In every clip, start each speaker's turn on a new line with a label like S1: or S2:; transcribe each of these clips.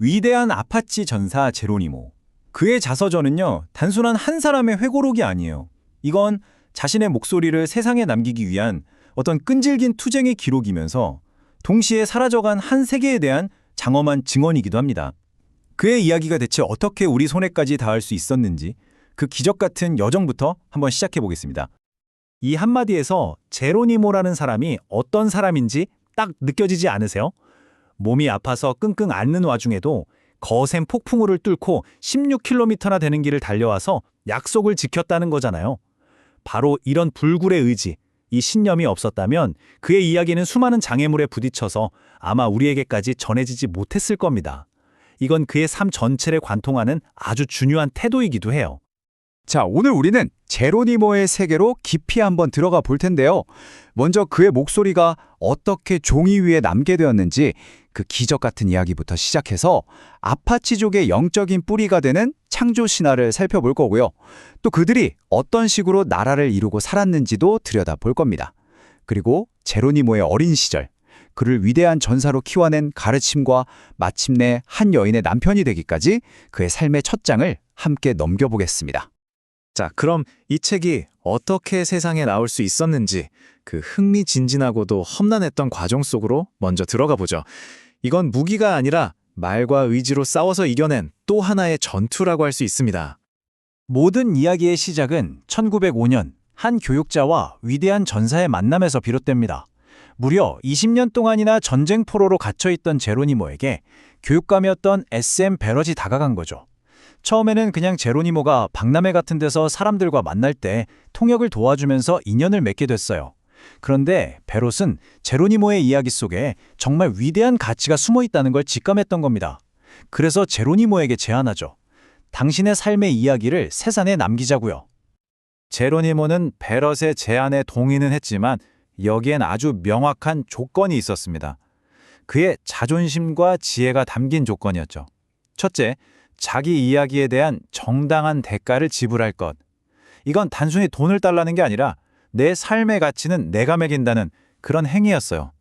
S1: 위대한 아파치 전사 제로니모. 그의 자서전은요, 단순한 한 사람의 회고록이 아니에요. 이건 자신의 목소리를 세상에 남기기 위한 어떤 끈질긴 투쟁의 기록이면서 동시에 사라져간 한 세계에 대한 장엄한 증언이기도 합니다. 그의 이야기가 대체 어떻게 우리 손에까지 닿을 수 있었는지 그 기적 같은 여정부터 한번 시작해 보겠습니다. 이 한마디에서 제로니모라는 사람이 어떤 사람인지 딱 느껴지지 않으세요? 몸이 아파서 끙끙 앓는 와중에도 거센 폭풍우를 뚫고 16km나 되는 길을 달려와서 약속을 지켰다는 거잖아요. 바로 이런 불굴의 의지, 이 신념이 없었다면 그의 이야기는 수많은 장애물에 부딪혀서 아마 우리에게까지 전해지지 못했을 겁니다. 이건 그의 삶 전체를 관통하는 아주 중요한 태도이기도 해요.
S2: 자, 오늘 우리는 제로니모의 세계로 깊이 한번 들어가 볼 텐데요. 먼저 그의 목소리가 어떻게 종이 위에 남게 되었는지 그 기적 같은 이야기부터 시작해서 아파치족의 영적인 뿌리가 되는 창조 신화를 살펴볼 거고요. 또 그들이 어떤 식으로 나라를 이루고 살았는지도 들여다볼 겁니다. 그리고 제로니모의 어린 시절, 그를 위대한 전사로 키워낸 가르침과 마침내 한 여인의 남편이 되기까지 그의 삶의 첫 장을 함께 넘겨보겠습니다.
S3: 자, 그럼 이 책이 어떻게 세상에 나올 수 있었는지 그 흥미진진하고도 험난했던 과정 속으로 먼저 들어가 보죠. 이건 무기가 아니라 말과 의지로 싸워서 이겨낸 또 하나의 전투라고 할 수 있습니다.
S1: 모든 이야기의 시작은 1905년 한 교육자와 위대한 전사의 만남에서 비롯됩니다. 무려 20년 동안이나 전쟁 포로로 갇혀있던 제로니모에게 교육감이었던 SM 베럿이 다가간 거죠. 처음에는 그냥 제로니모가 박람회 같은 데서 사람들과 만날 때 통역을 도와주면서 인연을 맺게 됐어요. 그런데 베롯은 제로니모의 이야기 속에 정말 위대한 가치가 숨어 있다는 걸 직감했던 겁니다. 그래서 제로니모에게 제안하죠. 당신의 삶의 이야기를 세상에 남기자고요. 제로니모는 베럿의 제안에 동의는 했지만 여기엔 아주 명확한 조건이 있었습니다. 그의 자존심과 지혜가 담긴 조건이었죠. 첫째, 자기 이야기에 대한 정당한 대가를 지불할 것. 이건 단순히 돈을 달라는 게 아니라 내 삶의 가치는 내가 매긴다는 그런 행위였어요.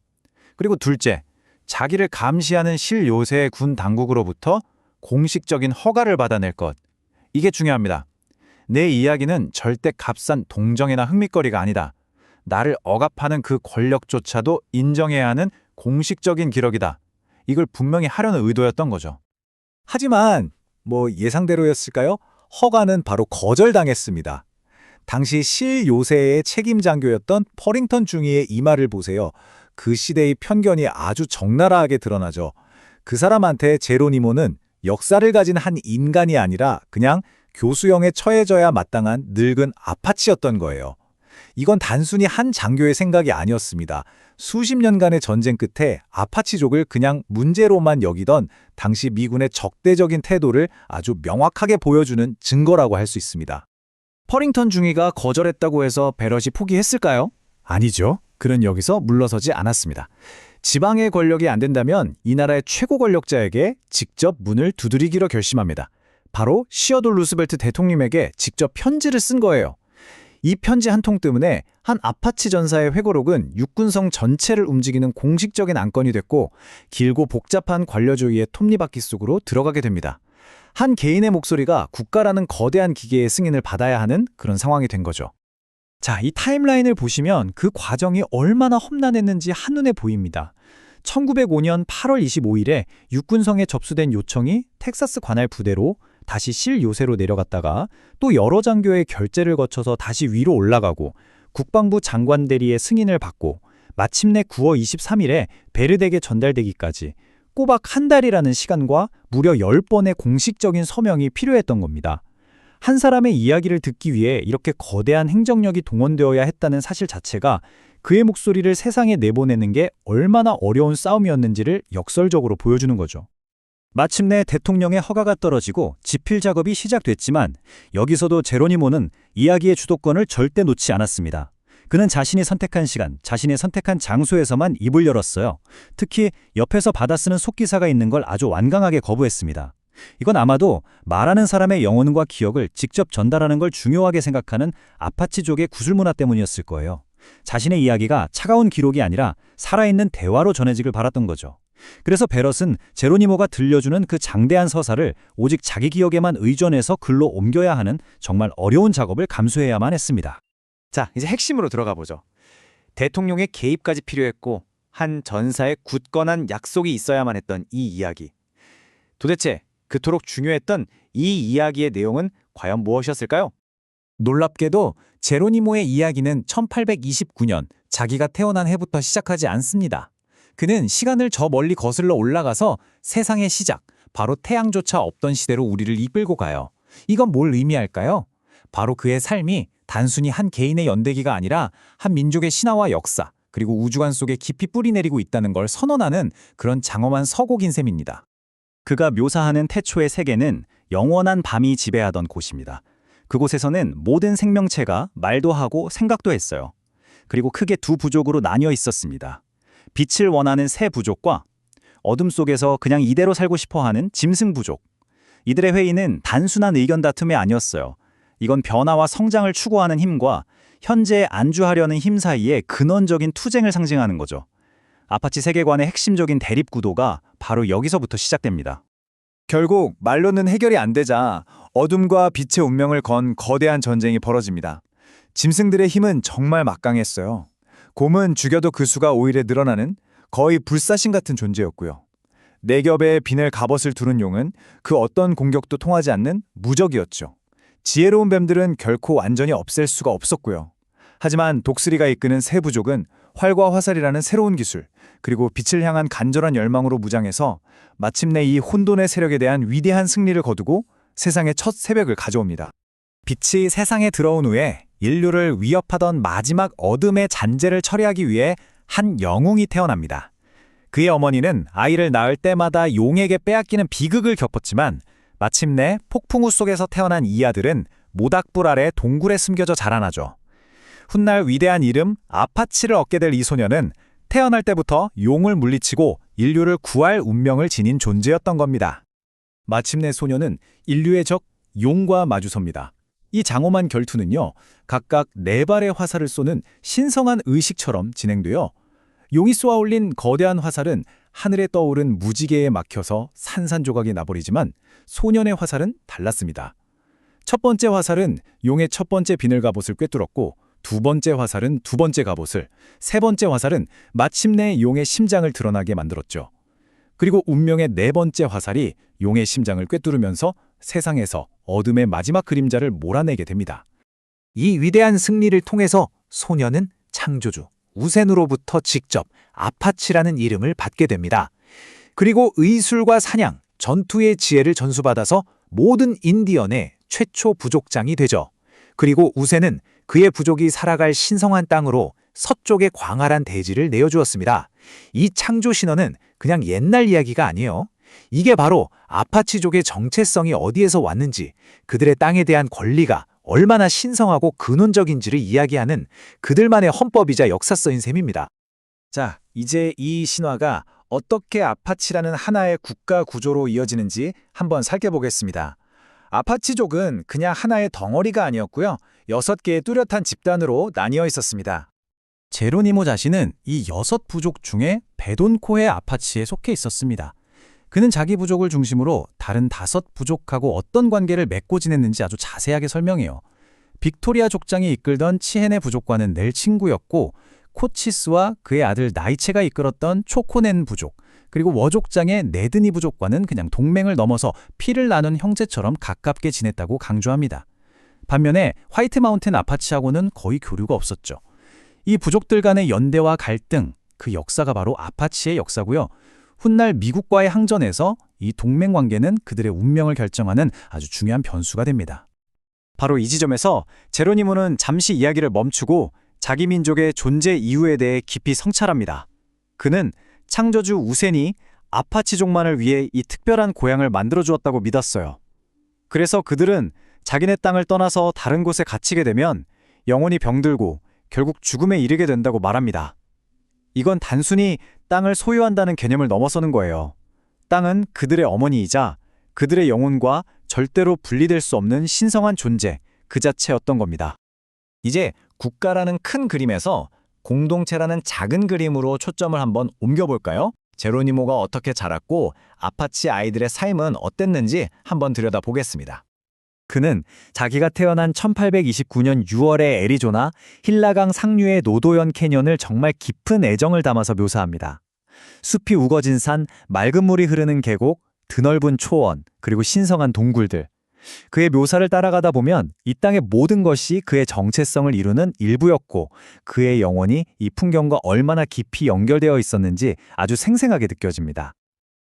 S1: 그리고 둘째, 자기를 감시하는 실요새의 군 당국으로부터 공식적인 허가를 받아낼 것. 이게 중요합니다. 내 이야기는 절대 값싼 동정이나 흥미거리가 아니다. 나를 억압하는 그 권력조차도 인정해야 하는 공식적인 기록이다. 이걸 분명히 하려는 의도였던 거죠. 하지만 예상대로였을까요? 허가는 바로 거절당했습니다. 당시 실요새의 책임 장교였던 퍼링턴 중위의 이 말을 보세요. 그 시대의 편견이 아주 적나라하게 드러나죠. 그 사람한테 제로니모는 역사를 가진 한 인간이 아니라 그냥 교수형에 처해져야 마땅한 늙은 아파치였던 거예요. 이건 단순히 한 장교의 생각이 아니었습니다. 수십 년간의 전쟁 끝에 아파치족을 그냥 문제로만 여기던 당시 미군의 적대적인 태도를 아주 명확하게 보여주는 증거라고 할 수 있습니다.
S3: 퍼링턴 중위가 거절했다고 해서 베럿이 포기했을까요?
S1: 아니죠. 그는 여기서 물러서지 않았습니다.
S3: 지방의 권력이 안 된다면 이 나라의 최고 권력자에게 직접 문을 두드리기로 결심합니다. 바로 시어도 루스벨트 대통령에게 직접 편지를 쓴 거예요. 이 편지 한 통 때문에 한 아파치 전사의 회고록은 육군성 전체를 움직이는 공식적인 안건이 됐고 길고 복잡한 관료주의의 톱니바퀴 속으로 들어가게 됩니다. 한 개인의 목소리가 국가라는 거대한 기계의 승인을 받아야 하는 그런 상황이 된 거죠.
S1: 자, 이 타임라인을 보시면 그 과정이 얼마나 험난했는지 한눈에 보입니다. 1905년 8월 25일에 육군성에 접수된 요청이 텍사스 관할 부대로 다시 실요새로 내려갔다가 또 여러 장교의 결재를 거쳐서 다시 위로 올라가고 국방부 장관 대리의 승인을 받고 마침내 9월 23일에 베르덱에 전달되기까지 꼬박 한 달이라는 시간과 무려 10번의 공식적인 서명이 필요했던 겁니다. 한 사람의 이야기를 듣기 위해 이렇게 거대한 행정력이 동원되어야 했다는 사실 자체가 그의 목소리를 세상에 내보내는 게 얼마나 어려운 싸움이었는지를 역설적으로 보여주는 거죠. 마침내 대통령의 허가가 떨어지고 집필 작업이 시작됐지만 여기서도 제로니모는 이야기의 주도권을 절대 놓지 않았습니다. 그는 자신이 선택한 시간, 자신이 선택한 장소에서만 입을 열었어요. 특히 옆에서 받아 쓰는 속기사가 있는 걸 아주 완강하게 거부했습니다. 이건 아마도 말하는 사람의 영혼과 기억을 직접 전달하는 걸 중요하게 생각하는 아파치족의 구술문화 때문이었을 거예요. 자신의 이야기가 차가운 기록이 아니라 살아있는 대화로 전해지길 바랐던 거죠. 그래서 베럿은 제로니모가 들려주는 그 장대한 서사를 오직 자기 기억에만 의존해서 글로 옮겨야 하는 정말 어려운 작업을 감수해야만 했습니다.
S3: 자, 이제 핵심으로 들어가 보죠. 대통령의 개입까지 필요했고 한 전사의 굳건한 약속이 있어야만 했던 이 이야기. 도대체 그토록 중요했던 이 이야기의 내용은 과연 무엇이었을까요? 놀랍게도 제로니모의 이야기는 1829년 자기가 태어난 해부터 시작하지 않습니다. 그는 시간을 저 멀리 거슬러 올라가서 세상의 시작, 바로 태양조차 없던 시대로 우리를 이끌고 가요. 이건 뭘 의미할까요? 바로 그의 삶이 단순히 한 개인의 연대기가 아니라 한 민족의 신화와 역사, 그리고 우주관 속에 깊이 뿌리내리고 있다는 걸 선언하는 그런 장엄한 서곡인 셈입니다.
S1: 그가 묘사하는 태초의 세계는 영원한 밤이 지배하던 곳입니다. 그곳에서는 모든 생명체가 말도 하고 생각도 했어요. 그리고 크게 두 부족으로 나뉘어 있었습니다. 빛을 원하는 새 부족과 어둠 속에서 그냥 이대로 살고 싶어하는 짐승 부족. 이들의 회의는 단순한 의견 다툼이 아니었어요. 이건 변화와 성장을 추구하는 힘과 현재에 안주하려는 힘 사이의 근원적인 투쟁을 상징하는 거죠. 아파치 세계관의 핵심적인 대립 구도가 바로 여기서부터 시작됩니다.
S3: 결국 말로는 해결이 안 되자 어둠과 빛의 운명을 건 거대한 전쟁이 벌어집니다. 짐승들의 힘은 정말 막강했어요. 곰은 죽여도 그 수가 오히려 늘어나는 거의 불사신 같은 존재였고요. 네 겹의 비늘 갑옷을 두른 용은 그 어떤 공격도 통하지 않는 무적이었죠. 지혜로운 뱀들은 결코 완전히 없앨 수가 없었고요. 하지만 독수리가 이끄는 새 부족은 활과 화살이라는 새로운 기술, 그리고 빛을 향한 간절한 열망으로 무장해서 마침내 이 혼돈의 세력에 대한 위대한 승리를 거두고 세상의 첫 새벽을 가져옵니다. 빛이 세상에 들어온 후에 인류를 위협하던 마지막 어둠의 잔재를 처리하기 위해 한 영웅이 태어납니다. 그의 어머니는 아이를 낳을 때마다 용에게 빼앗기는 비극을 겪었지만 마침내 폭풍우 속에서 태어난 이 아들은 모닥불 아래 동굴에 숨겨져 자라나죠. 훗날 위대한 이름 아파치를 얻게 될 이 소녀는 태어날 때부터 용을 물리치고 인류를 구할 운명을 지닌 존재였던 겁니다. 마침내 소녀는 인류의 적 용과 마주섭니다. 이 장엄한 결투는요, 각각 네 발의 화살을 쏘는 신성한 의식처럼 진행되어 용이 쏘아 올린 거대한 화살은 하늘에 떠오른 무지개에 막혀서 산산조각이 나버리지만 소년의 화살은 달랐습니다. 첫 번째 화살은 용의 첫 번째 비늘 갑옷을 꿰뚫었고 두 번째 화살은 두 번째 갑옷을, 세 번째 화살은 마침내 용의 심장을 드러나게 만들었죠. 그리고 운명의 네 번째 화살이 용의 심장을 꿰뚫으면서 세상에서 어둠의 마지막 그림자를 몰아내게 됩니다. 이 위대한 승리를 통해서 소녀는 창조주 우센으로부터 직접 아파치라는 이름을 받게 됩니다. 그리고 의술과 사냥, 전투의 지혜를 전수받아서 모든 인디언의 최초 부족장이 되죠. 그리고 우센은 그의 부족이 살아갈 신성한 땅으로 서쪽의 광활한 대지를 내어주었습니다. 이 창조 신화는 그냥 옛날 이야기가 아니에요. 이게 바로 아파치족의 정체성이 어디에서 왔는지, 그들의 땅에 대한 권리가 얼마나 신성하고 근원적인지를 이야기하는 그들만의 헌법이자 역사서인 셈입니다. 자, 이제 이 신화가 어떻게 아파치라는 하나의 국가 구조로 이어지는지 한번 살펴보겠습니다. 아파치족은 그냥 하나의 덩어리가 아니었고요. 6개의 뚜렷한 집단으로 나뉘어 있었습니다.
S1: 제로니모 자신은 이 6부족 중에 베돈코의 아파치에 속해 있었습니다. 그는 자기 부족을 중심으로 다른 5부족하고 어떤 관계를 맺고 지냈는지 아주 자세하게 설명해요. 빅토리아 족장이 이끌던 치헨의 부족과는 늘 친구였고, 코치스와 그의 아들 나이체가 이끌었던 초코넨 부족, 그리고 워족장의 네드니 부족과는 그냥 동맹을 넘어서 피를 나눈 형제처럼 가깝게 지냈다고 강조합니다. 반면에 화이트 마운틴 아파치하고는 거의 교류가 없었죠. 이 부족들 간의 연대와 갈등, 그 역사가 바로 아파치의 역사고요. 훗날 미국과의 항전에서 이 동맹 관계는 그들의 운명을 결정하는 아주 중요한 변수가 됩니다. 바로 이 지점에서 제로니모는 잠시 이야기를 멈추고 자기 민족의 존재 이유에 대해 깊이 성찰합니다. 그는 창조주 우센이 아파치족만을 위해 이 특별한 고향을 만들어주었다고 믿었어요. 그래서 그들은 자기네 땅을 떠나서 다른 곳에 갇히게 되면 영혼이 병들고 결국 죽음에 이르게 된다고 말합니다. 이건 단순히 땅을 소유한다는 개념을 넘어서는 거예요. 땅은 그들의 어머니이자 그들의 영혼과 절대로 분리될 수 없는 신성한 존재, 그 자체였던 겁니다. 이제 국가라는 큰 그림에서 공동체라는 작은 그림으로 초점을 한번 옮겨볼까요?
S3: 제로니모가 어떻게 자랐고 아파치 아이들의 삶은 어땠는지 한번 들여다보겠습니다. 그는 자기가 태어난 1829년 6월의 애리조나 힐라강 상류의 노도연 캐년을 정말 깊은 애정을 담아서 묘사합니다. 숲이 우거진 산, 맑은 물이 흐르는 계곡, 드넓은 초원, 그리고 신성한 동굴들. 그의 묘사를 따라가다 보면 이 땅의 모든 것이 그의 정체성을 이루는 일부였고 그의 영혼이 이 풍경과 얼마나 깊이 연결되어 있었는지 아주 생생하게 느껴집니다.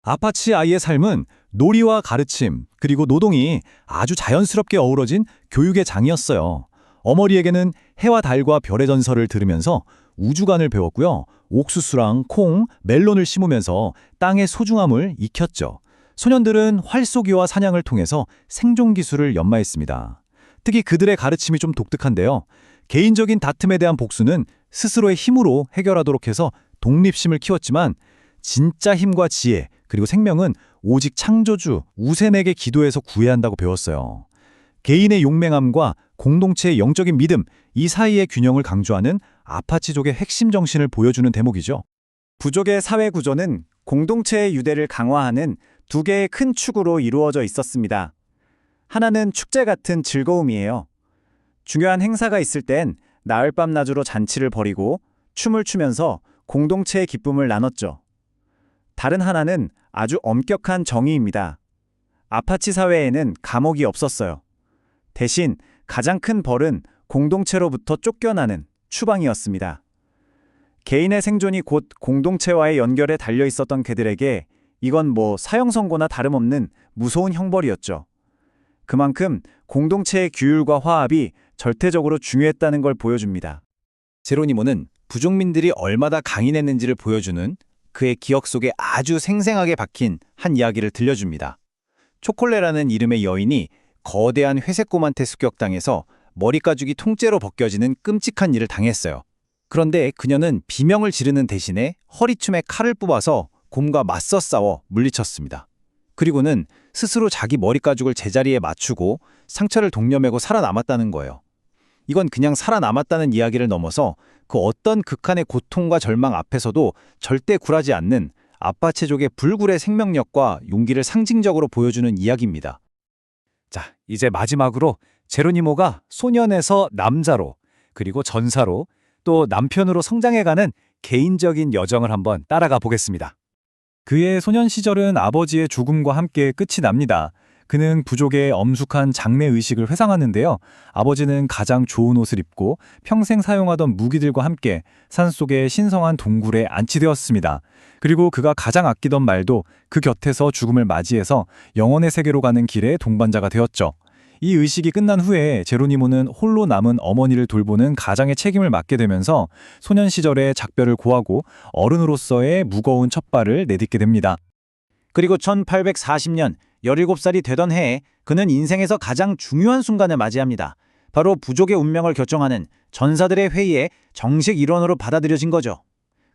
S1: 아파치 아이의 삶은 놀이와 가르침, 그리고 노동이 아주 자연스럽게 어우러진 교육의 장이었어요. 어머니에게는 해와 달과 별의 전설을 들으면서 우주관을 배웠고요. 옥수수랑 콩, 멜론을 심으면서 땅의 소중함을 익혔죠. 소년들은 활쏘기와 사냥을 통해서 생존 기술을 연마했습니다. 특히 그들의 가르침이 좀 독특한데요. 개인적인 다툼에 대한 복수는 스스로의 힘으로 해결하도록 해서 독립심을 키웠지만 진짜 힘과 지혜, 그리고 생명은 오직 창조주, 우셈에게 기도해서 구해야 한다고 배웠어요. 개인의 용맹함과 공동체의 영적인 믿음, 이 사이의 균형을 강조하는 아파치족의 핵심 정신을 보여주는 대목이죠.
S3: 부족의 사회 구조는 공동체의 유대를 강화하는 두 개의 큰 축으로 이루어져 있었습니다. 하나는 축제 같은 즐거움이에요. 중요한 행사가 있을 땐 나흘밤 낮으로 잔치를 벌이고 춤을 추면서 공동체의 기쁨을 나눴죠. 다른 하나는 아주 엄격한 정의입니다. 아파치 사회에는 감옥이 없었어요. 대신 가장 큰 벌은 공동체로부터 쫓겨나는 추방이었습니다. 개인의 생존이 곧 공동체와의 연결에 달려 있었던 그들에게 이건 사형 선고나 다름없는 무서운 형벌이었죠. 그만큼 공동체의 규율과 화합이 절대적으로 중요했다는 걸 보여줍니다. 제로니모는 부족민들이 얼마나 강인했는지를 보여주는 그의 기억 속에 아주 생생하게 박힌 한 이야기를 들려줍니다. 초콜레라는 이름의 여인이 거대한 회색곰한테 습격당해서 머리가죽이 통째로 벗겨지는 끔찍한 일을 당했어요. 그런데 그녀는 비명을 지르는 대신에 허리춤에 칼을 뽑아서 곰과 맞서 싸워 물리쳤습니다. 그리고는 스스로 자기 머리가죽을 제자리에 맞추고 상처를 독려매고 살아남았다는 거예요. 이건 그냥 살아남았다는 이야기를 넘어서 그 어떤 극한의 고통과 절망 앞에서도 절대 굴하지 않는 아파체족의 불굴의 생명력과 용기를 상징적으로 보여주는 이야기입니다. 자, 이제 마지막으로 제로니모가 소년에서 남자로, 그리고 전사로, 또 남편으로 성장해가는 개인적인 여정을 한번 따라가 보겠습니다.
S1: 그의 소년 시절은 아버지의 죽음과 함께 끝이 납니다. 그는 부족의 엄숙한 장래의식을 회상하는데요. 아버지는 가장 좋은 옷을 입고 평생 사용하던 무기들과 함께 산속의 신성한 동굴에 안치되었습니다. 그리고 그가 가장 아끼던 말도 그 곁에서 죽음을 맞이해서 영혼의 세계로 가는 길의 동반자가 되었죠. 이 의식이 끝난 후에 제로니모는 홀로 남은 어머니를 돌보는 가장의 책임을 맡게 되면서 소년 시절의 작별을 고하고 어른으로서의 무거운 첫발을 내딛게 됩니다.
S3: 그리고 1840년 17살이 되던 해에 그는 인생에서 가장 중요한 순간을 맞이합니다. 바로 부족의 운명을 결정하는 전사들의 회의의 정식 일원으로 받아들여진 거죠.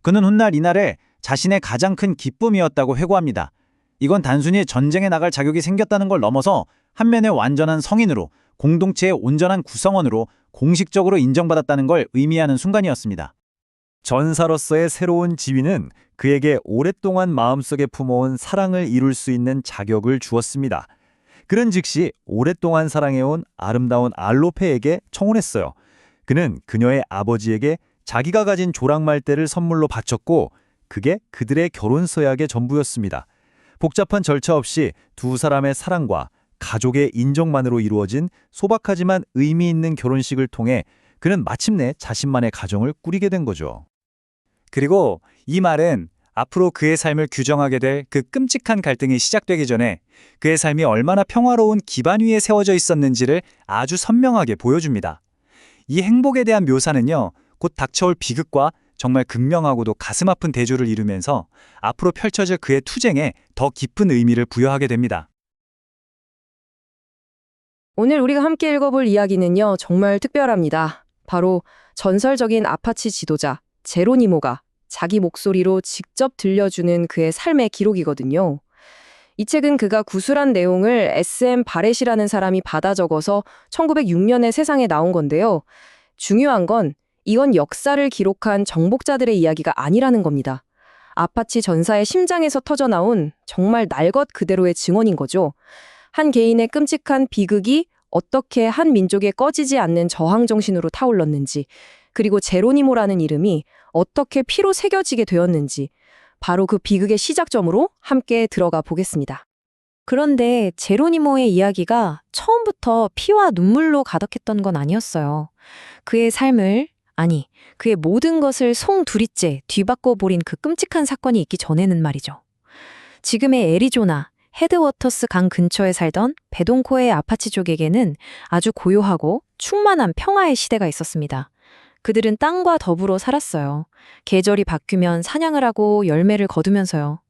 S3: 그는 훗날 이날을 자신의 가장 큰 기쁨이었다고 회고합니다. 이건 단순히 전쟁에 나갈 자격이 생겼다는 걸 넘어서 한면의 완전한 성인으로, 공동체의 온전한 구성원으로 공식적으로 인정받았다는 걸 의미하는 순간이었습니다.
S1: 전사로서의 새로운 지위는 그에게 오랫동안 마음속에 품어온 사랑을 이룰 수 있는 자격을 주었습니다. 그는 즉시 오랫동안 사랑해온 아름다운 알로페에게 청혼했어요. 그는 그녀의 아버지에게 자기가 가진 조랑말대를 선물로 바쳤고 그게 그들의 결혼 서약의 전부였습니다. 복잡한 절차 없이 두 사람의 사랑과 가족의 인정만으로 이루어진 소박하지만 의미 있는 결혼식을 통해 그는 마침내 자신만의 가정을 꾸리게 된 거죠.
S3: 그리고 이 말은 앞으로 그의 삶을 규정하게 될 그 끔찍한 갈등이 시작되기 전에 그의 삶이 얼마나 평화로운 기반 위에 세워져 있었는지를 아주 선명하게 보여줍니다. 이 행복에 대한 묘사는요, 곧 닥쳐올 비극과 정말 극명하고도 가슴 아픈 대조를 이루면서 앞으로 펼쳐질 그의 투쟁에 더 깊은 의미를 부여하게 됩니다.
S4: 오늘 우리가 함께 읽어볼 이야기는요, 정말 특별합니다. 바로 전설적인 아파치 지도자 제로니모가 자기 목소리로 직접 들려주는 그의 삶의 기록이거든요. 이 책은 그가 구술한 내용을 SM 바렛이라는 사람이 받아 적어서 1906년에 세상에 나온 건데요. 중요한 건 이건 역사를 기록한 정복자들의 이야기가 아니라는 겁니다. 아파치 전사의 심장에서 터져나온 정말 날 것 그대로의 증언인 거죠. 한 개인의 끔찍한 비극이 어떻게 한 민족의 꺼지지 않는 저항 정신으로 타올랐는지, 그리고 제로니모라는 이름이 어떻게 피로 새겨지게 되었는지, 바로 그 비극의 시작점으로 함께 들어가 보겠습니다.
S5: 그런데 제로니모의 이야기가 처음부터 피와 눈물로 가득했던 건 아니었어요. 그의 삶을, 아니, 그의 모든 것을 송두리째 뒤바꿔 버린 그 끔찍한 사건이 있기 전에는 말이죠. 지금의 애리조나, 헤드워터스 강 근처에 살던 베동코의 아파치족에게는 아주 고요하고 충만한 평화의 시대가 있었습니다. 그들은 땅과 더불어 살았어요. 계절이 바뀌면 사냥을 하고 열매를 거두면서요.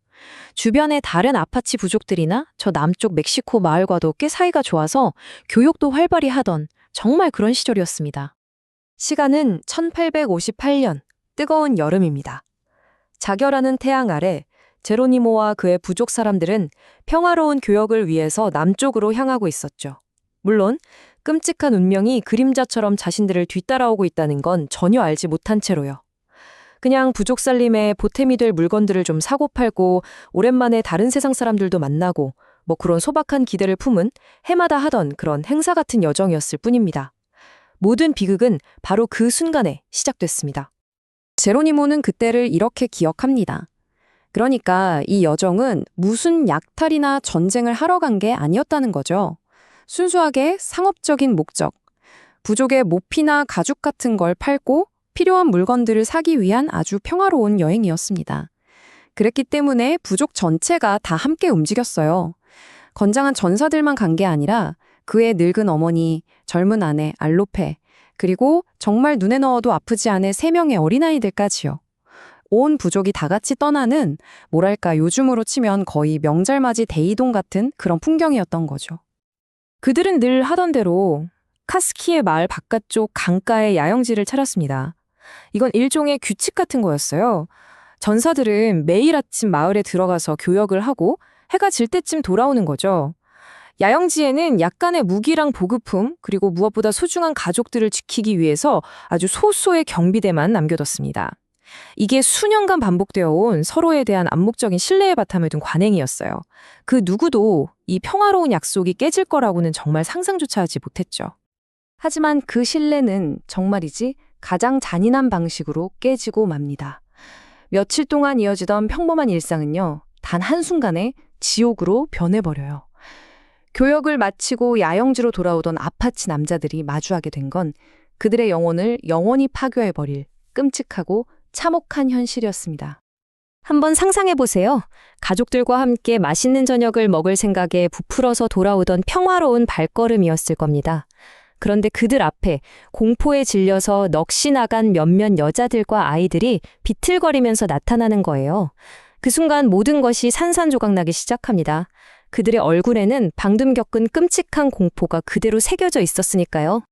S5: 주변의 다른 아파치 부족들이나 저 남쪽 멕시코 마을과도 꽤 사이가 좋아서 교육도 활발히 하던 정말 그런 시절이었습니다.
S4: 시간은 1858년, 뜨거운 여름입니다. 자결하는 태양 아래 제로니모와 그의 부족 사람들은 평화로운 교역을 위해서 남쪽으로 향하고 있었죠. 물론 끔찍한 운명이 그림자처럼 자신들을 뒤따라오고 있다는 건 전혀 알지 못한 채로요. 그냥 부족 살림에 보탬이 될 물건들을 좀 사고 팔고 오랜만에 다른 세상 사람들도 만나고 뭐 그런 소박한 기대를 품은 해마다 하던 그런 행사 같은 여정이었을 뿐입니다. 모든 비극은 바로 그 순간에 시작됐습니다. 제로니모는 그때를 이렇게 기억합니다. 그러니까 이 여정은 무슨 약탈이나 전쟁을 하러 간 게 아니었다는 거죠. 순수하게 상업적인 목적, 부족의 모피나 가죽 같은 걸 팔고 필요한 물건들을 사기 위한 아주 평화로운 여행이었습니다. 그랬기 때문에 부족 전체가 다 함께 움직였어요. 건장한 전사들만 간 게 아니라 그의 늙은 어머니, 젊은 아내 알로페, 그리고 정말 눈에 넣어도 아프지 않을 3명의 어린아이들까지요. 온 부족이 다 같이 떠나는, 뭐랄까 요즘으로 치면 거의 명절맞이 대이동 같은 그런 풍경이었던 거죠. 그들은 늘 하던 대로 카스키의 마을 바깥쪽 강가에 야영지를 차렸습니다. 이건 일종의 규칙 같은 거였어요. 전사들은 매일 아침 마을에 들어가서 교역을 하고 해가 질 때쯤 돌아오는 거죠. 야영지에는 약간의 무기랑 보급품, 그리고 무엇보다 소중한 가족들을 지키기 위해서 아주 소수의 경비대만 남겨뒀습니다. 이게 수년간 반복되어 온 서로에 대한 암묵적인 신뢰의 바탕을 둔 관행이었어요. 그 누구도 이 평화로운 약속이 깨질 거라고는 정말 상상조차 하지 못했죠. 하지만 그 신뢰는 정말이지 가장 잔인한 방식으로 깨지고 맙니다. 며칠 동안 이어지던 평범한 일상은요, 단 한순간에 지옥으로 변해버려요. 교역을 마치고 야영지로 돌아오던 아파치 남자들이 마주하게 된 건 그들의 영혼을 영원히 파괴해버릴 끔찍하고 참혹한 현실이었습니다.
S5: 한번 상상해보세요. 가족들과 함께 맛있는 저녁을 먹을 생각에 부풀어서 돌아오던 평화로운 발걸음이었을 겁니다. 그런데 그들 앞에 공포에 질려서 넋이 나간 몇몇 여자들과 아이들이 비틀거리면서 나타나는 거예요. 그 순간 모든 것이 산산조각나기 시작합니다. 그들의 얼굴에는 방금 겪은 끔찍한 공포가 그대로 새겨져 있었으니까요.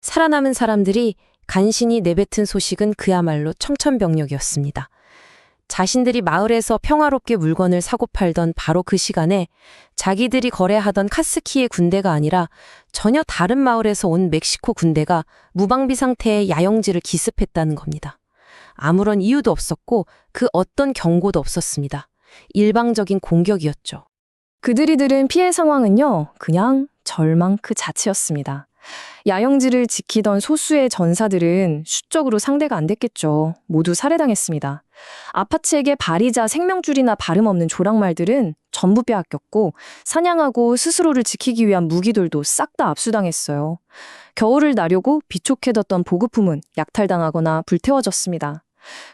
S5: 살아남은 사람들이 간신히 내뱉은 소식은 그야말로 청천벽력이었습니다. 자신들이 마을에서 평화롭게 물건을 사고 팔던 바로 그 시간에 자기들이 거래하던 카스키의 군대가 아니라 전혀 다른 마을에서 온 멕시코 군대가 무방비 상태의 야영지를 기습했다는 겁니다. 아무런 이유도 없었고 그 어떤 경고도 없었습니다. 일방적인 공격이었죠.
S4: 그들이 들은 피해 상황은요, 그냥 절망 그 자체였습니다. 야영지를 지키던 소수의 전사들은 수적으로 상대가 안 됐겠죠. 모두 살해당했습니다. 아파치에게 발이자 생명줄이나 다름없는 조랑말들은 전부 빼앗겼고 사냥하고 스스로를 지키기 위한 무기들도 싹 다 압수당했어요. 겨울을 나려고 비촉해뒀던 보급품은 약탈당하거나 불태워졌습니다.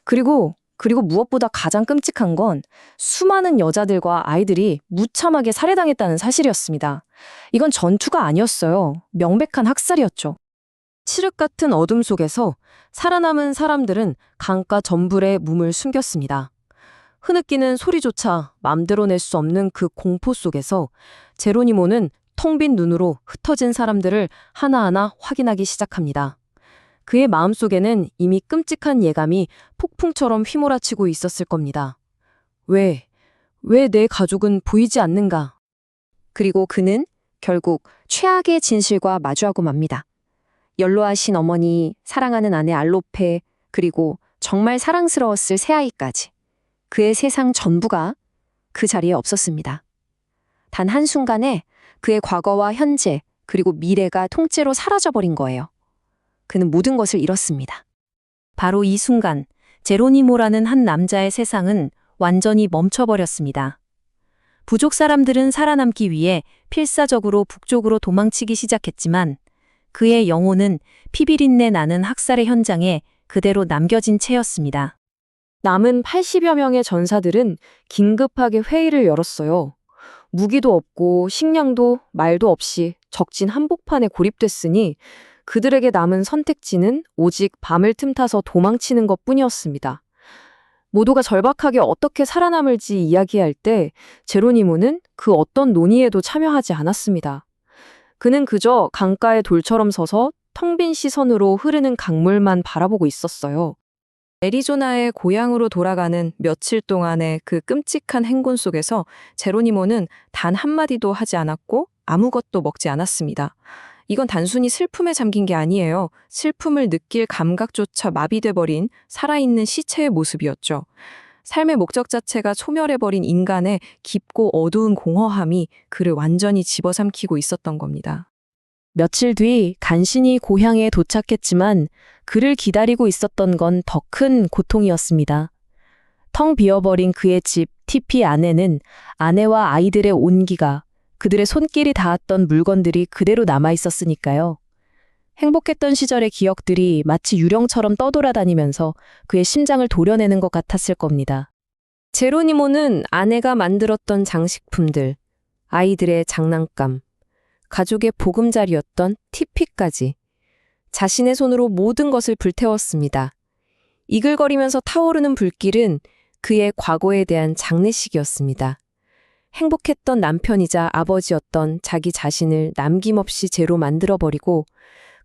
S4: 그리고 무엇보다 가장 끔찍한 건 수많은 여자들과 아이들이 무참하게 살해당했다는 사실이었습니다. 이건 전투가 아니었어요. 명백한 학살이었죠. 칠흑 같은 어둠 속에서 살아남은 사람들은 강가 전불에 몸을 숨겼습니다. 흐느끼는 소리조차 맘대로 낼 수 없는 그 공포 속에서 제로니모는 텅 빈 눈으로 흩어진 사람들을 하나하나 확인하기 시작합니다. 그의 마음속에는 이미 끔찍한 예감이 폭풍처럼 휘몰아치고 있었을 겁니다. 왜 내 가족은 보이지 않는가? 그리고 그는 결국 최악의 진실과 마주하고 맙니다. 연로하신 어머니, 사랑하는 아내 알로페, 그리고 정말 사랑스러웠을 새아이까지.
S5: 그의 세상 전부가 그 자리에 없었습니다. 단 한순간에 그의 과거와 현재 그리고 미래가 통째로 사라져버린 거예요. 그는 모든 것을 잃었습니다. 바로 이 순간 제로니모라는 한 남자의 세상은 완전히 멈춰버렸습니다. 부족 사람들은 살아남기 위해 필사적으로 북쪽으로 도망치기 시작했지만 그의 영혼은 피비린내 나는 학살의 현장에 그대로 남겨진 채였습니다.
S4: 남은 80여 명의 전사들은 긴급하게 회의를 열었어요. 무기도 없고 식량도 말도 없이 적진 한복판에 고립됐으니 그들에게 남은 선택지는 오직 밤을 틈타서 도망치는 것뿐이었습니다. 모두가 절박하게 어떻게 살아남을지 이야기할 때 제로니모는 그 어떤 논의에도 참여하지 않았습니다. 그는 그저 강가의 돌처럼 서서 텅 빈 시선으로 흐르는 강물만 바라보고 있었어요. 애리조나의 고향으로 돌아가는 며칠 동안의 그 끔찍한 행군 속에서 제로니모는 단 한마디도 하지 않았고 아무것도 먹지 않았습니다. 이건 단순히 슬픔에 잠긴 게 아니에요. 슬픔을 느낄 감각조차 마비돼 버린 살아있는 시체의 모습이었죠. 삶의 목적 자체가 소멸해버린 인간의 깊고 어두운 공허함이 그를 완전히 집어삼키고 있었던 겁니다.
S5: 며칠 뒤 간신히 고향에 도착했지만 그를 기다리고 있었던 건 더 큰 고통이었습니다. 텅 비어버린 그의 집 티피 안에는 아내와 아이들의 온기가 그들의 손길이 닿았던 물건들이 그대로 남아 있었으니까요. 행복했던 시절의 기억들이 마치 유령처럼 떠돌아다니면서 그의 심장을 도려내는 것 같았을 겁니다.
S4: 제로니모는 아내가 만들었던 장식품들, 아이들의 장난감, 가족의 보금자리였던 티피까지 자신의 손으로 모든 것을 불태웠습니다. 이글거리면서 타오르는 불길은 그의 과거에 대한 장례식이었습니다. 행복했던 남편이자 아버지였던 자기 자신을 남김없이 죄로 만들어버리고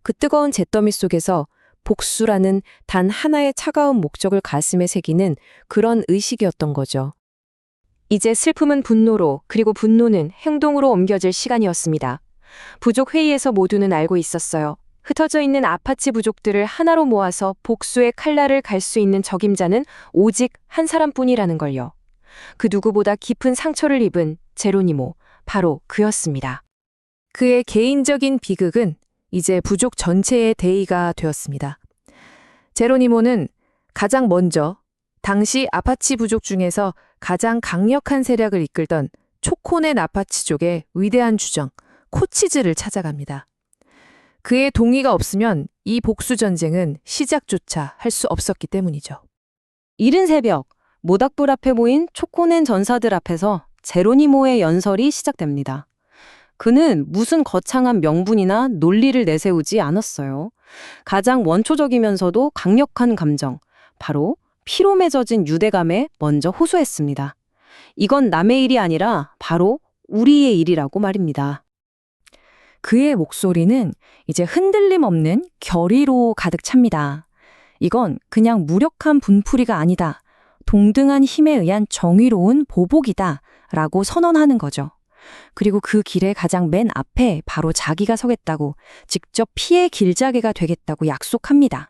S4: 그 뜨거운 잿더미 속에서 복수라는 단 하나의 차가운 목적을 가슴에 새기는 그런 의식이었던 거죠. 이제 슬픔은 분노로 그리고 분노는 행동으로 옮겨질 시간이었습니다. 부족 회의에서 모두는 알고 있었어요. 흩어져 있는 아파치 부족들을 하나로 모아서 복수의 칼날을 갈 수 있는 적임자는 오직 한 사람뿐이라는 걸요. 그 누구보다 깊은 상처를 입은 제로니모, 바로 그였습니다. 그의 개인적인 비극은 이제 부족 전체의 대의가 되었습니다. 제로니모는 가장 먼저 당시 아파치 부족 중에서 가장 강력한 세력을 이끌던 초코넷 아파치족의 위대한 주정, 코치즈를 찾아갑니다. 그의 동의가 없으면 이 복수 전쟁은 시작조차 할 수 없었기 때문이죠.
S5: 이른 새벽, 모닥불 앞에 모인 초코넨 전사들 앞에서 제로니모의 연설이 시작됩니다. 그는 무슨 거창한 명분이나 논리를 내세우지 않았어요. 가장 원초적이면서도 강력한 감정, 바로 피로 맺어진 유대감에 먼저 호소했습니다. 이건 남의 일이 아니라 바로 우리의 일이라고 말입니다.
S4: 그의 목소리는 이제 흔들림 없는 결의로 가득 찹니다. 이건 그냥 무력한 분풀이가 아니다. 동등한 힘에 의한 정의로운 보복이다. 라고 선언하는 거죠. 그리고 그 길의 가장 맨 앞에 바로 자기가 서겠다고, 직접 피의 길자개가 되겠다고 약속합니다.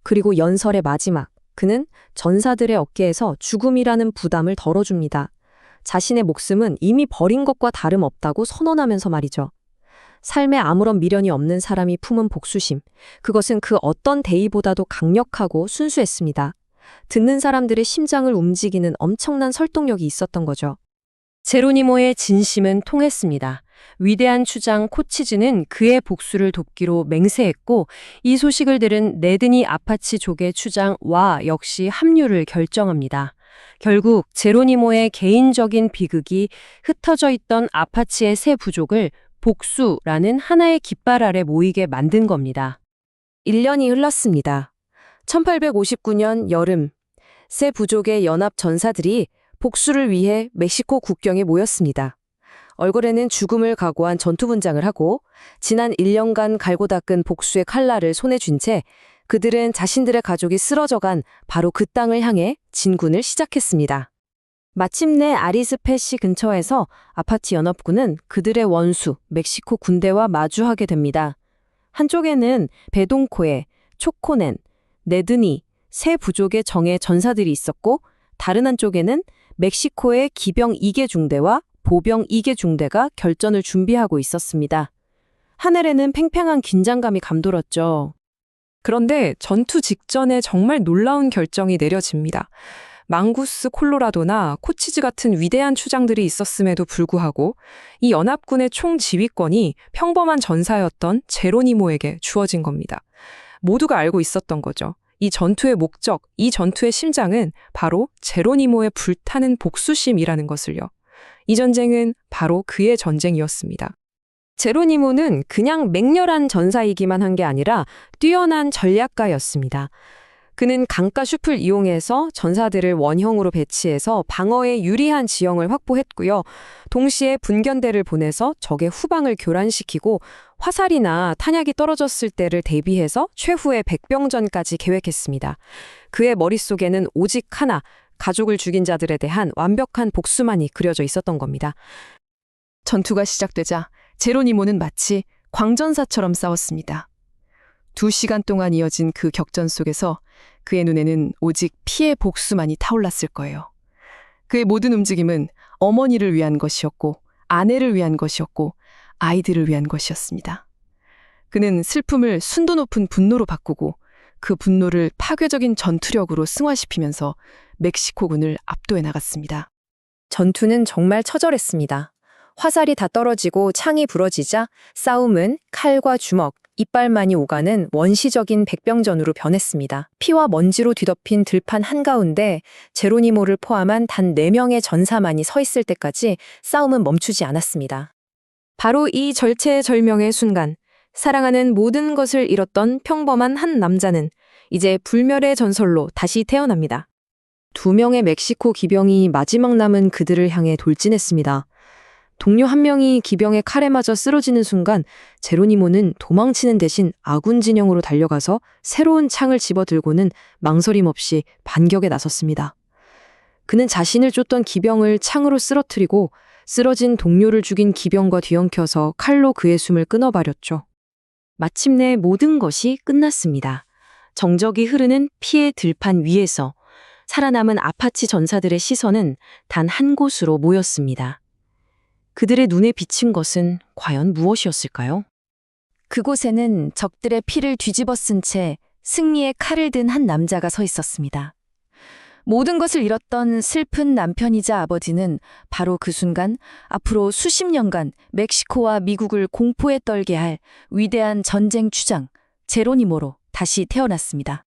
S4: 그리고 연설의 마지막, 그는 전사들의 어깨에서 죽음이라는 부담을 덜어줍니다. 자신의 목숨은 이미 버린 것과 다름없다고 선언하면서 말이죠. 삶에 아무런 미련이 없는 사람이 품은 복수심, 그것은 그 어떤 대의보다도 강력하고 순수했습니다. 듣는 사람들의 심장을 움직이는 엄청난 설득력이 있었던 거죠.
S5: 제로니모의 진심은 통했습니다. 위대한 추장 코치즈는 그의 복수를 돕기로 맹세했고 이 소식을 들은 네드니 아파치족의 추장 와 역시 합류를 결정합니다. 결국 제로니모의 개인적인 비극이 흩어져 있던 아파치의 새 부족을 복수라는 하나의 깃발 아래 모이게 만든 겁니다.
S4: 1년이 흘렀습니다. 1859년 여름, 새 부족의 연합 전사들이 복수를 위해 멕시코 국경에 모였습니다. 얼굴에는 죽음을 각오한 전투분장을 하고 지난 1년간 갈고 닦은 복수의 칼날을 손에 쥔 채 그들은 자신들의 가족이 쓰러져간 바로 그 땅을 향해 진군을 시작했습니다. 마침내 아리스페시 근처에서 아파치 연합군은 그들의 원수 멕시코 군대와 마주하게 됩니다. 한쪽에는 베동코에 초코넨, 네드니, 새 부족의 정예 전사들이 있었고
S5: 다른 한쪽에는 멕시코의 기병 2개 중대와 보병 2개 중대가 결전을 준비하고 있었습니다. 하늘에는 팽팽한 긴장감이 감돌았죠.
S4: 그런데 전투 직전에 정말 놀라운 결정이 내려집니다. 망구스 콜로라도나 코치즈 같은 위대한 추장들이 있었음에도 불구하고 이 연합군의 총지휘권이 평범한 전사였던 제로니모에게 주어진 겁니다. 모두가 알고 있었던 거죠. 이 전투의 목적, 이 전투의 심장은 바로 제로니모의 불타는 복수심이라는 것을요. 이 전쟁은 바로 그의 전쟁이었습니다.
S5: 제로니모는 그냥 맹렬한 전사이기만 한 게 아니라 뛰어난 전략가였습니다. 그는 강가 숲을 이용해서 전사들을 원형으로 배치해서 방어에 유리한 지형을 확보했고요. 동시에 분견대를 보내서 적의 후방을 교란시키고 화살이나 탄약이 떨어졌을 때를 대비해서 최후의 백병전까지 계획했습니다. 그의 머릿속에는 오직 하나, 가족을 죽인 자들에 대한 완벽한 복수만이 그려져 있었던 겁니다.
S4: 전투가 시작되자 제로니모는 마치 광전사처럼 싸웠습니다. 2시간 동안 이어진 그 격전 속에서 그의 눈에는 오직 피의 복수만이 타올랐을 거예요. 그의 모든 움직임은 어머니를 위한 것이었고, 아내를 위한 것이었고, 아이들을 위한 것이었습니다. 그는 슬픔을 순도 높은 분노로 바꾸고 그 분노를 파괴적인 전투력으로 승화시키면서 멕시코군을 압도해 나갔습니다.
S5: 전투는 정말 처절했습니다. 화살이 다 떨어지고 창이 부러지자 싸움은 칼과 주먹, 이빨만이 오가는 원시적인 백병전으로 변했습니다. 피와 먼지로 뒤덮인 들판 한가운데 제로니모를 포함한 단 4명의 전사만이 서 있을 때까지 싸움은 멈추지 않았습니다. 바로 이 절체절명의 순간, 사랑하는 모든 것을 잃었던 평범한 한 남자는 이제 불멸의 전설로 다시 태어납니다. 2명의 멕시코 기병이 마지막 남은 그들을 향해 돌진했습니다. 동료 1명이 기병의 칼에 맞아 쓰러지는 순간 제로니모는 도망치는 대신 아군 진영으로 달려가서 새로운 창을 집어들고는 망설임 없이 반격에 나섰습니다. 그는 자신을 쫓던 기병을 창으로 쓰러뜨리고 쓰러진 동료를 죽인 기병과 뒤엉켜서 칼로 그의 숨을 끊어버렸죠. 마침내 모든 것이 끝났습니다. 정적이 흐르는 피의 들판 위에서 살아남은 아파치 전사들의 시선은 단 한 곳으로 모였습니다. 그들의 눈에 비친 것은 과연 무엇이었을까요? 그곳에는 적들의 피를 뒤집어 쓴 채 승리의 칼을 든 한 남자가 서 있었습니다. 모든 것을 잃었던 슬픈 남편이자 아버지는 바로 그 순간 앞으로 수십 년간 멕시코와 미국을 공포에 떨게 할 위대한 전쟁 추장 제로니모로 다시 태어났습니다.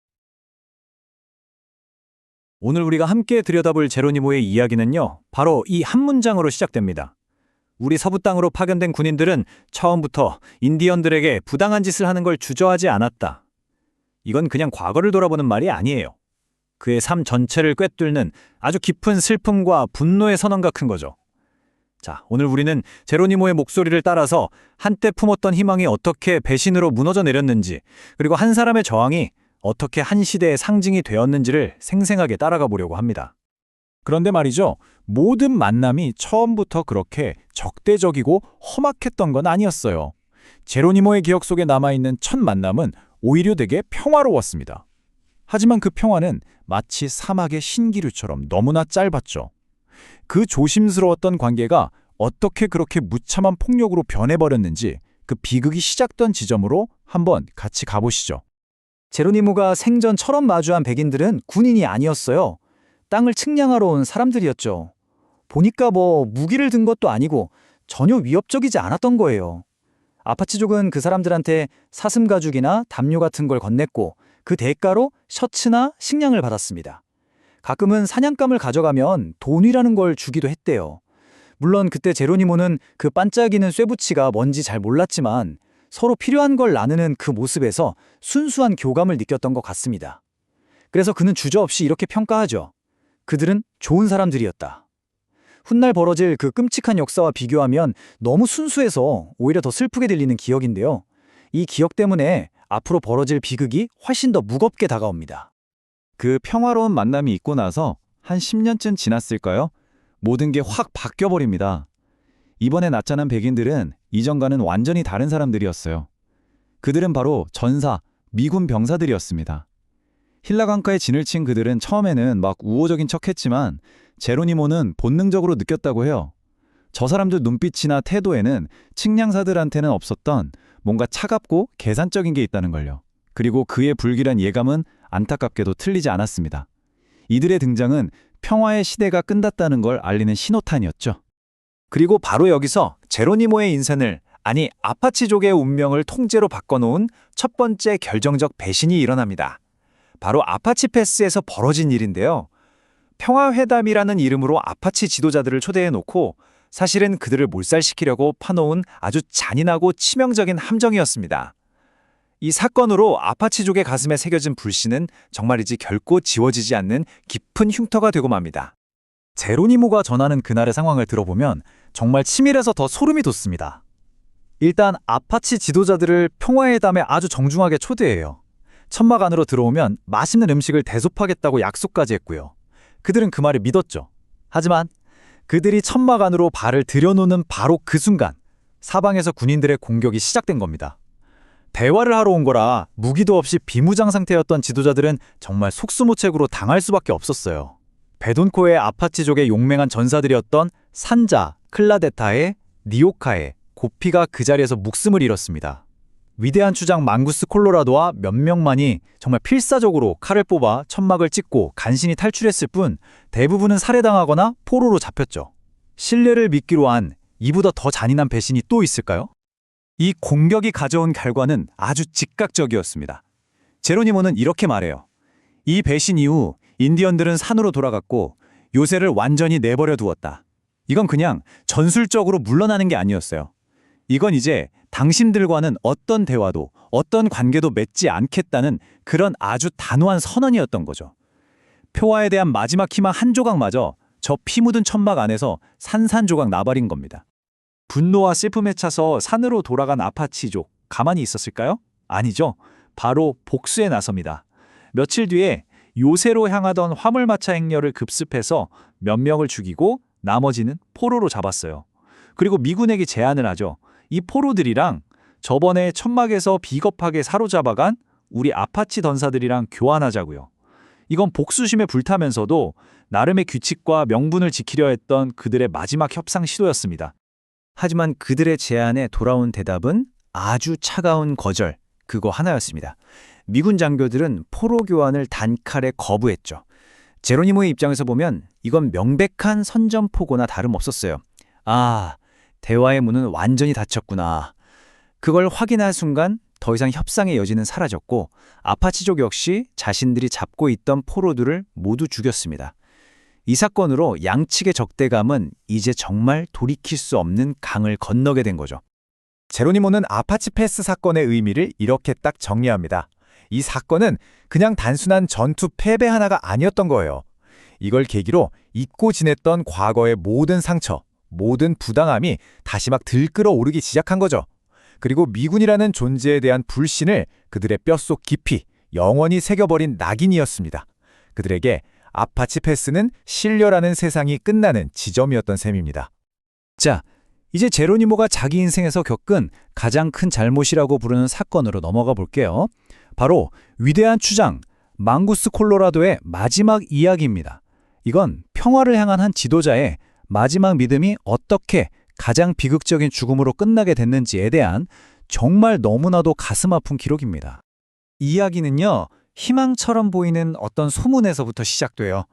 S1: 오늘 우리가 함께 들여다볼 제로니모의 이야기는요, 바로 이 한 문장으로 시작됩니다. 우리 서부 땅으로 파견된 군인들은 처음부터 인디언들에게 부당한 짓을 하는 걸 주저하지 않았다. 이건 그냥 과거를 돌아보는 말이 아니에요. 그의 삶 전체를 꿰뚫는 아주 깊은 슬픔과 분노의 선언과 큰 거죠. 자, 오늘 우리는 제로니모의 목소리를 따라서 한때 품었던 희망이 어떻게 배신으로 무너져 내렸는지, 그리고 한 사람의 저항이 어떻게 한 시대의 상징이 되었는지를 생생하게 따라가 보려고 합니다.
S3: 그런데 말이죠. 모든 만남이 처음부터 그렇게 적대적이고 험악했던 건 아니었어요. 제로니모의 기억 속에 남아있는 첫 만남은 오히려 되게 평화로웠습니다. 하지만 그 평화는 마치 사막의 신기루처럼 너무나 짧았죠. 그 조심스러웠던 관계가 어떻게 그렇게 무참한 폭력으로 변해버렸는지 그 비극이 시작된 지점으로 한번 같이 가보시죠.
S2: 제로니모가 생전 처럼 마주한 백인들은 군인이 아니었어요. 땅을 측량하러 온 사람들이었죠. 보니까 무기를 든 것도 아니고 전혀 위협적이지 않았던 거예요. 아파치족은 그 사람들한테 사슴 가죽이나 담요 같은 걸 건넸고 그 대가로 셔츠나 식량을 받았습니다. 가끔은 사냥감을 가져가면 돈이라는 걸 주기도 했대요. 물론 그때 제로니모는 그 반짝이는 쇠붙이가 뭔지 잘 몰랐지만 서로 필요한 걸 나누는 그 모습에서 순수한 교감을 느꼈던 것 같습니다. 그래서 그는 주저없이 이렇게 평가하죠. 그들은 좋은 사람들이었다. 훗날 벌어질 그 끔찍한 역사와 비교하면 너무 순수해서 오히려 더 슬프게 들리는 기억인데요. 이 기억 때문에 앞으로 벌어질 비극이 훨씬 더 무겁게 다가옵니다.
S3: 그 평화로운 만남이 있고 나서 한 10년쯤 지났을까요? 모든 게 확 바뀌어버립니다. 이번에 나타난 백인들은 이전과는 완전히 다른 사람들이었어요. 그들은 바로 전사, 미군 병사들이었습니다. 힐라강가에 진을 친 그들은 처음에는 막 우호적인 척했지만 제로니모는 본능적으로 느꼈다고 해요. 저 사람들 눈빛이나 태도에는 측량사들한테는 없었던 뭔가 차갑고 계산적인 게 있다는 걸요. 그리고 그의 불길한 예감은 안타깝게도 틀리지 않았습니다. 이들의 등장은 평화의 시대가 끝났다는 걸 알리는 신호탄이었죠. 그리고 바로 여기서 제로니모의 인생을, 아니 아파치족의 운명을 통째로 바꿔놓은 첫 번째 결정적 배신이 일어납니다. 바로 아파치 패스에서 벌어진 일인데요. 평화회담이라는 이름으로 아파치 지도자들을 초대해놓고 사실은 그들을 몰살시키려고 파놓은 아주 잔인하고 치명적인 함정이었습니다. 이 사건으로 아파치족의 가슴에 새겨진 불씨는 정말이지 결코 지워지지 않는 깊은 흉터가 되고 맙니다. 제로니모가 전하는 그날의 상황을 들어보면 정말 치밀해서 더 소름이 돋습니다. 일단 아파치 지도자들을 평화회담에 아주 정중하게 초대해요. 천막 안으로 들어오면 맛있는 음식을 대접하겠다고 약속까지 했고요. 그들은 그 말을 믿었죠. 하지만 그들이 천막 안으로 발을 들여놓는 바로 그 순간 사방에서 군인들의 공격이 시작된 겁니다. 대화를 하러 온 거라 무기도 없이 비무장 상태였던 지도자들은 정말 속수무책으로 당할 수밖에 없었어요. 베돈코의 아파치족의 용맹한 전사들이었던 산자, 클라데타에, 니오카에, 고피가 그 자리에서 목숨을 잃었습니다. 위대한 추장 망구스 콜로라도와 몇 명만이 정말 필사적으로 칼을 뽑아 천막을 찍고 간신히 탈출했을 뿐 대부분은 살해당하거나 포로로 잡혔죠. 신뢰를 믿기로 한 이보다 더 잔인한 배신이 또 있을까요? 이 공격이 가져온 결과는 아주 즉각적이었습니다. 제로니모는 이렇게 말해요. 이 배신 이후 인디언들은 산으로 돌아갔고 요새를 완전히 내버려 두었다. 이건 그냥 전술적으로 물러나는 게 아니었어요. 이건 이제 당신들과는 어떤 대화도 어떤 관계도 맺지 않겠다는 그런 아주 단호한 선언이었던 거죠. 표화에 대한 마지막 희망 한 조각마저 저 피 묻은 천막 안에서 산산조각 나버린 겁니다. 분노와 슬픔에 차서 산으로 돌아간 아파치족, 가만히 있었을까요? 아니죠. 바로 복수에 나섭니다. 며칠 뒤에 요새로 향하던 화물마차 행렬을 급습해서 몇 명을 죽이고 나머지는 포로로 잡았어요. 그리고 미군에게 제안을 하죠. 이 포로들이랑 저번에 천막에서 비겁하게 사로잡아간 우리 아파치 던사들이랑 교환하자고요. 이건 복수심에 불타면서도 나름의 규칙과 명분을 지키려 했던 그들의 마지막 협상 시도였습니다. 하지만 그들의 제안에 돌아온 대답은 아주 차가운 거절, 그거 하나였습니다. 미군 장교들은 포로 교환을 단칼에 거부했죠. 제로니모의 입장에서 보면 이건 명백한 선전포고나 다름없었어요. 아, 대화의 문은 완전히 닫혔구나. 그걸 확인할 순간 더 이상 협상의 여지는 사라졌고 아파치족 역시 자신들이 잡고 있던 포로들을 모두 죽였습니다. 이 사건으로 양측의 적대감은 이제 정말 돌이킬 수 없는 강을 건너게 된 거죠. 제로니모는 아파치 패스 사건의 의미를 이렇게 딱 정리합니다. 이 사건은 그냥 단순한 전투 패배 하나가 아니었던 거예요. 이걸 계기로 잊고 지냈던 과거의 모든 상처, 모든 부당함이 다시 막 들끓어오르기 시작한 거죠. 그리고 미군이라는 존재에 대한 불신을 그들의 뼛속 깊이 영원히 새겨버린 낙인이었습니다. 그들에게 아파치 패스는 신뢰라는 세상이 끝나는 지점이었던 셈입니다. 자, 이제 제로니모가 자기 인생에서 겪은 가장 큰 잘못이라고 부르는 사건으로 넘어가 볼게요. 바로 위대한 추장 망구스 콜로라도의 마지막 이야기입니다. 이건 평화를 향한 한 지도자의 마지막 믿음이 어떻게 가장 비극적인 죽음으로 끝나게 됐는지에 대한 정말 너무나도 가슴 아픈 기록입니다. 이 이야기는요, 희망처럼 보이는 어떤 소문에서부터 시작돼요.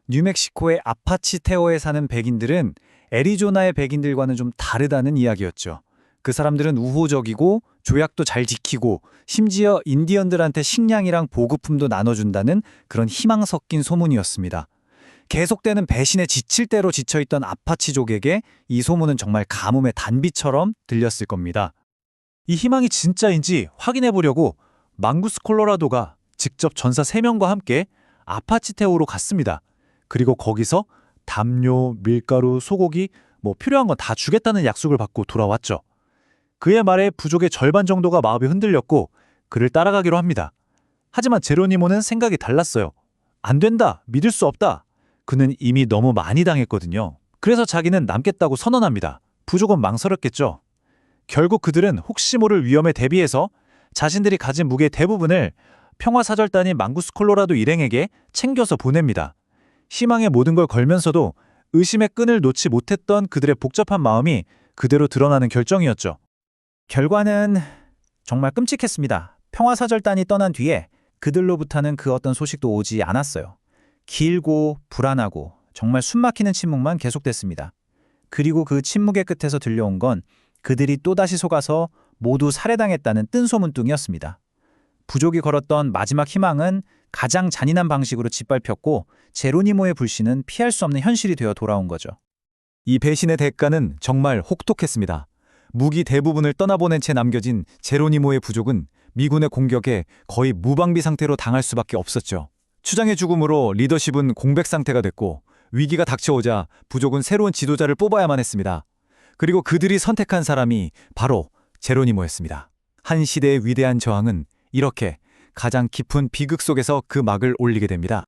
S3: 뉴멕시코의 아파치 테오에 사는 백인들은 애리조나의 백인들과는 좀 다르다는 이야기였죠. 그 사람들은 우호적이고 조약도 잘 지키고 심지어 인디언들한테 식량이랑 보급품도 나눠준다는 그런 희망 섞인 소문이었습니다. 계속되는 배신에 지칠 대로 지쳐있던 아파치족에게 이 소문은 정말 가뭄의 단비처럼 들렸을 겁니다. 이 희망이 진짜인지 확인해 보려고 망구스 콜로라도가 직접 전사 3명과 함께 아파치 테오로 갔습니다. 그리고 거기서 담요, 밀가루, 소고기 필요한 건 다 주겠다는 약속을 받고 돌아왔죠. 그의 말에 부족의 절반 정도가 마음이 흔들렸고 그를 따라가기로 합니다. 하지만 제로니모는 생각이 달랐어요. 안 된다, 믿을 수 없다. 그는 이미 너무 많이 당했거든요. 그래서 자기는 남겠다고 선언합니다. 부족은 망설였겠죠. 결국 그들은 혹시 모를 위험에 대비해서 자신들이 가진 무게 대부분을
S1: 평화사절단인 망구스 콜로라도 일행에게 챙겨서 보냅니다. 희망의 모든 걸 걸면서도 의심의 끈을 놓지 못했던 그들의 복잡한 마음이 그대로 드러나는 결정이었죠. 결과는 정말 끔찍했습니다. 평화사절단이 떠난 뒤에 그들로부터는 그 어떤 소식도 오지 않았어요. 길고 불안하고 정말 숨막히는 침묵만 계속됐습니다. 그리고 그 침묵의 끝에서 들려온 건 그들이 또다시 속아서 모두 살해당했다는 뜬소문뚱이었습니다. 부족이 걸었던 마지막 희망은 가장 잔인한 방식으로 짓밟혔고 제로니모의 불신은 피할 수 없는 현실이 되어 돌아온 거죠.
S3: 이 배신의 대가는 정말 혹독했습니다. 무기 대부분을 떠나보낸 채 남겨진 제로니모의 부족은 미군의 공격에 거의 무방비 상태로 당할 수밖에 없었죠. 추장의 죽음으로 리더십은 공백 상태가 됐고 위기가 닥쳐오자 부족은 새로운 지도자를 뽑아야만 했습니다. 그리고 그들이 선택한 사람이 바로 제로니모였습니다. 한 시대의 위대한 저항은 이렇게 가장 깊은 비극 속에서 그 막을 올리게 됩니다.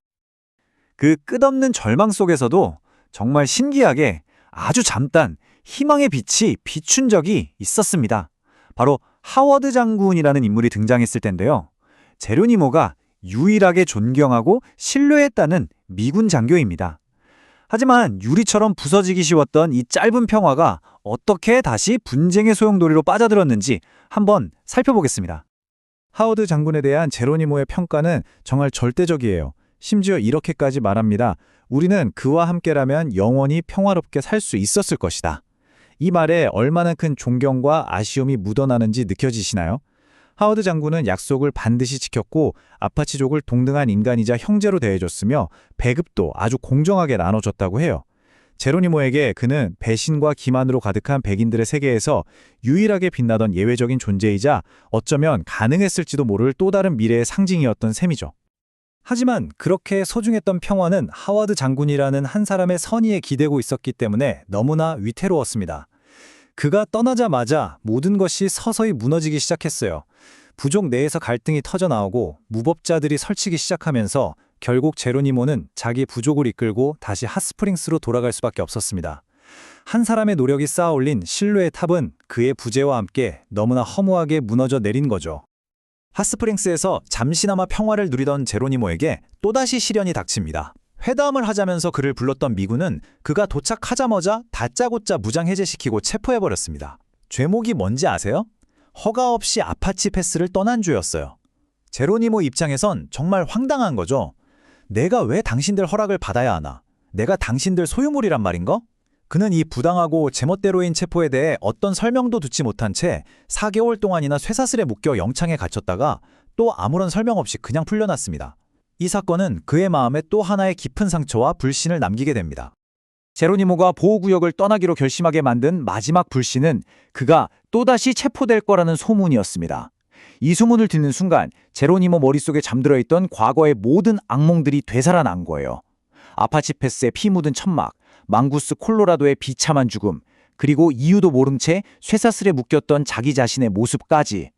S1: 그 끝없는 절망 속에서도 정말 신기하게 아주 잠깐 희망의 빛이 비춘 적이 있었습니다. 바로 하워드 장군이라는 인물이 등장했을 텐데요. 제로니모가 유일하게 존경하고 신뢰했다는 미군 장교입니다. 하지만 유리처럼 부서지기 쉬웠던 이 짧은 평화가 어떻게 다시 분쟁의 소용돌이로 빠져들었는지 한번 살펴보겠습니다.
S3: 하워드 장군에 대한 제로니모의 평가는 정말 절대적이에요. 심지어 이렇게까지 말합니다. 우리는 그와 함께라면 영원히 평화롭게 살 수 있었을 것이다. 이 말에 얼마나 큰 존경과 아쉬움이 묻어나는지 느껴지시나요? 하워드 장군은 약속을 반드시 지켰고 아파치족을 동등한 인간이자 형제로 대해줬으며 배급도 아주 공정하게 나눠줬다고 해요. 제로니모에게 그는 배신과 기만으로 가득한 백인들의 세계에서 유일하게 빛나던 예외적인 존재이자 어쩌면 가능했을지도 모를 또 다른 미래의 상징이었던 셈이죠. 하지만 그렇게 소중했던 평화는 하워드 장군이라는 한 사람의 선의에 기대고 있었기 때문에 너무나 위태로웠습니다. 그가 떠나자마자 모든 것이 서서히 무너지기 시작했어요. 부족 내에서 갈등이 터져나오고 무법자들이 설치기 시작하면서 결국 제로니모는 자기 부족을 이끌고 다시 핫스프링스로 돌아갈 수밖에 없었습니다. 한 사람의 노력이 쌓아올린 신뢰의 탑은 그의 부재와 함께 너무나 허무하게 무너져 내린 거죠. 핫스프링스에서 잠시나마 평화를 누리던 제로니모에게 또다시 시련이 닥칩니다. 회담을 하자면서 그를 불렀던 미군은 그가 도착하자마자 다짜고짜 무장 해제시키고 체포해버렸습니다. 죄목이 뭔지 아세요? 허가 없이 아파치 패스를 떠난 죄였어요. 제로니모 입장에선 정말 황당한 거죠. 내가 왜 당신들 허락을 받아야 하나? 내가 당신들 소유물이란 말인가? 그는 이 부당하고 제멋대로인 체포에 대해 어떤 설명도 듣지 못한 채 4개월 동안이나 쇠사슬에 묶여 영창에 갇혔다가 또 아무런 설명 없이 그냥 풀려났습니다. 이 사건은 그의 마음에 또 하나의 깊은 상처와 불신을 남기게 됩니다. 제로니모가 보호구역을 떠나기로 결심하게 만든 마지막 불신은 그가 또다시 체포될 거라는 소문이었습니다. 이 소문을 듣는 순간 제로니모 머릿속에 잠들어 있던 과거의 모든 악몽들이 되살아난 거예요. 아파치 패스의 피 묻은 천막, 망구스 콜로라도의 비참한 죽음, 그리고 이유도 모른 채 쇠사슬에 묶였던 자기 자신의 모습까지.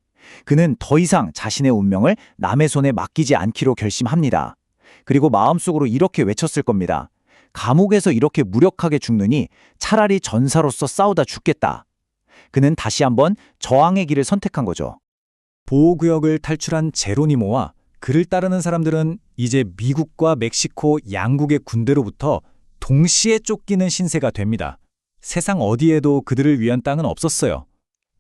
S3: 그는 더 이상 자신의 운명을 남의 손에 맡기지 않기로 결심합니다. 그리고 마음속으로 이렇게 외쳤을 겁니다. 감옥에서 이렇게 무력하게 죽느니 차라리 전사로서 싸우다 죽겠다. 그는 다시 한번 저항의 길을 선택한 거죠. 보호구역을 탈출한 제로니모와 그를 따르는 사람들은 이제 미국과 멕시코 양국의 군대로부터 동시에 쫓기는 신세가 됩니다. 세상 어디에도 그들을 위한 땅은 없었어요.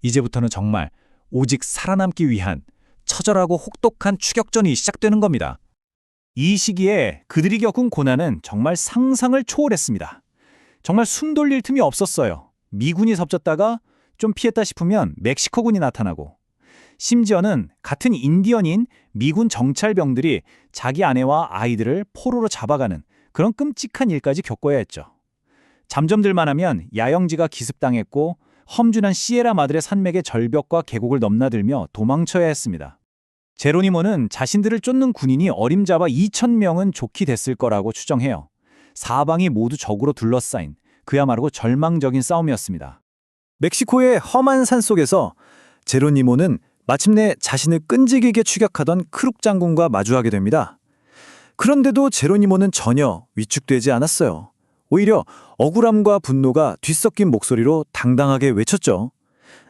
S3: 이제부터는 정말 오직 살아남기 위한 처절하고 혹독한 추격전이 시작되는 겁니다. 이 시기에 그들이 겪은 고난은 정말 상상을 초월했습니다. 정말 숨 돌릴 틈이 없었어요. 미군이 섭졌다가 좀 피했다 싶으면 멕시코군이 나타나고, 심지어는 같은 인디언인 미군 정찰병들이 자기 아내와 아이들을 포로로 잡아가는 그런 끔찍한 일까지 겪어야 했죠. 잠정들만 하면 야영지가 기습당했고 험준한 시에라 마드레 산맥의 절벽과 계곡을 넘나들며 도망쳐야 했습니다. 제로니모는 자신들을 쫓는 군인이 어림잡아 2,000명은 좋게 됐을 거라고 추정해요. 사방이 모두 적으로 둘러싸인 그야말로 절망적인 싸움이었습니다. 멕시코의 험한 산 속에서 제로니모는 마침내 자신을 끈질기게 추격하던 크룩 장군과 마주하게 됩니다. 그런데도 제로니모는 전혀 위축되지 않았어요. 오히려 억울함과 분노가 뒤섞인 목소리로 당당하게 외쳤죠.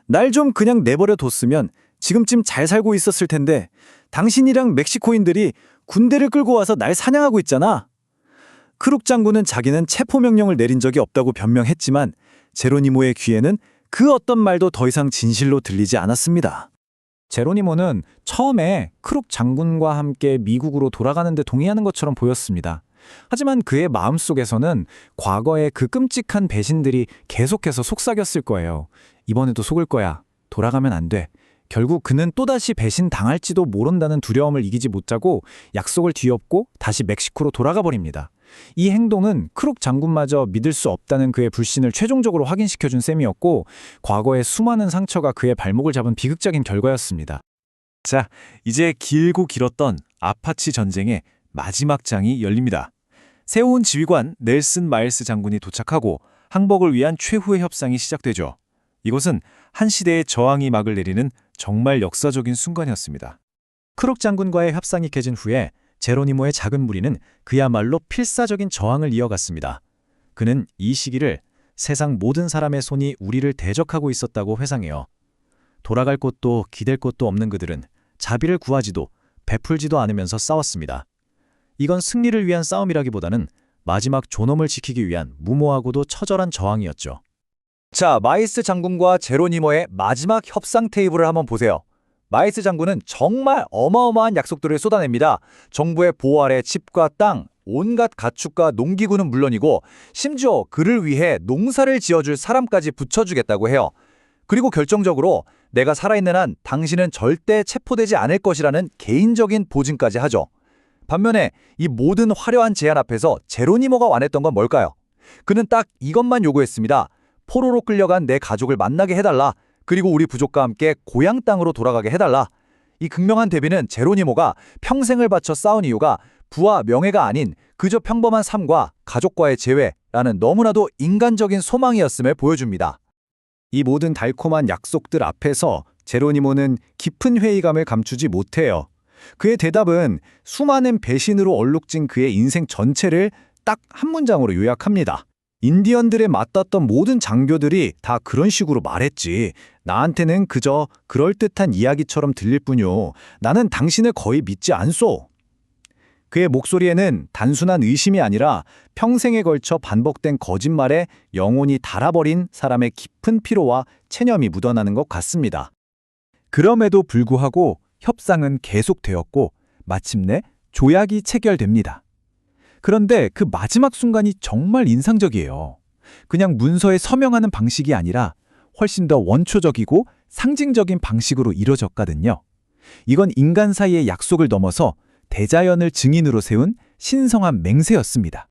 S3: 날 좀 그냥 내버려 뒀으면 지금쯤 잘 살고 있었을 텐데 당신이랑 멕시코인들이 군대를 끌고 와서 날 사냥하고 있잖아. 크룩 장군은 자기는 체포명령을 내린 적이 없다고 변명했지만 제로니모의 귀에는 그 어떤 말도 더 이상 진실로 들리지 않았습니다. 제로니모는 처음에 크룩 장군과 함께 미국으로 돌아가는 데 동의하는 것처럼 보였습니다. 하지만 그의 마음속에서는 과거의 그 끔찍한 배신들이 계속해서 속삭였을 거예요. 이번에도 속을 거야. 돌아가면 안 돼. 결국 그는 또다시 배신당할지도 모른다는 두려움을 이기지 못하고 약속을 뒤엎고 다시 멕시코로 돌아가 버립니다. 이 행동은 크룩 장군마저 믿을 수 없다는 그의 불신을 최종적으로 확인시켜준 셈이었고 과거의 수많은 상처가 그의 발목을 잡은 비극적인 결과였습니다.
S1: 자, 이제 길고 길었던 아파치 전쟁의 마지막 장이 열립니다. 세운 지휘관 넬슨 마일스 장군이 도착하고 항복을 위한 최후의 협상이 시작되죠. 이것은 한 시대의 저항이 막을 내리는 정말 역사적인 순간이었습니다.
S3: 크룩 장군과의 협상이 깨진 후에 제로니모의 작은 무리는 그야말로 필사적인 저항을 이어갔습니다. 그는 이 시기를 세상 모든 사람의 손이 우리를 대적하고 있었다고 회상해요. 돌아갈 곳도 기댈 곳도 없는 그들은 자비를 구하지도 베풀지도 않으면서 싸웠습니다. 이건 승리를 위한 싸움이라기보다는 마지막 존엄을 지키기 위한 무모하고도 처절한 저항이었죠.
S2: 자, 마이스 장군과 제로니모의 마지막 협상 테이블을 한번 보세요. 마이스 장군은 정말 어마어마한 약속들을 쏟아냅니다. 정부의 보호 아래 집과 땅, 온갖 가축과 농기구는 물론이고 심지어 그를 위해 농사를 지어줄 사람까지 붙여주겠다고 해요. 그리고 결정적으로 내가 살아있는 한 당신은 절대 체포되지 않을 것이라는 개인적인 보증까지 하죠. 반면에 이 모든 화려한 제안 앞에서 제로니모가 원했던 건 뭘까요? 그는 딱 이것만 요구했습니다. 포로로 끌려간 내 가족을 만나게 해달라. 그리고 우리 부족과 함께 고향 땅으로 돌아가게 해달라. 이 극명한 대비는 제로니모가 평생을 바쳐 싸운 이유가 부와 명예가 아닌 그저 평범한 삶과 가족과의 재회라는 너무나도 인간적인 소망이었음을 보여줍니다.
S3: 이 모든 달콤한 약속들 앞에서 제로니모는 깊은 회의감을 감추지 못해요. 그의 대답은 수많은 배신으로 얼룩진 그의 인생 전체를 딱 한 문장으로 요약합니다. 인디언들에 맞닿던 모든 장교들이 다 그런 식으로 말했지. 나한테는 그저 그럴듯한 이야기처럼 들릴 뿐요. 나는 당신을 거의 믿지 않소. 그의 목소리에는 단순한 의심이 아니라 평생에 걸쳐 반복된 거짓말에 영혼이 닳아버린 사람의 깊은 피로와 체념이 묻어나는 것 같습니다. 그럼에도 불구하고 협상은 계속되었고 마침내 조약이 체결됩니다. 그런데 그 마지막 순간이 정말 인상적이에요. 그냥 문서에 서명하는 방식이 아니라 훨씬 더 원초적이고 상징적인 방식으로 이루어졌거든요. 이건 인간 사이의 약속을 넘어서 대자연을 증인으로 세운 신성한 맹세였습니다.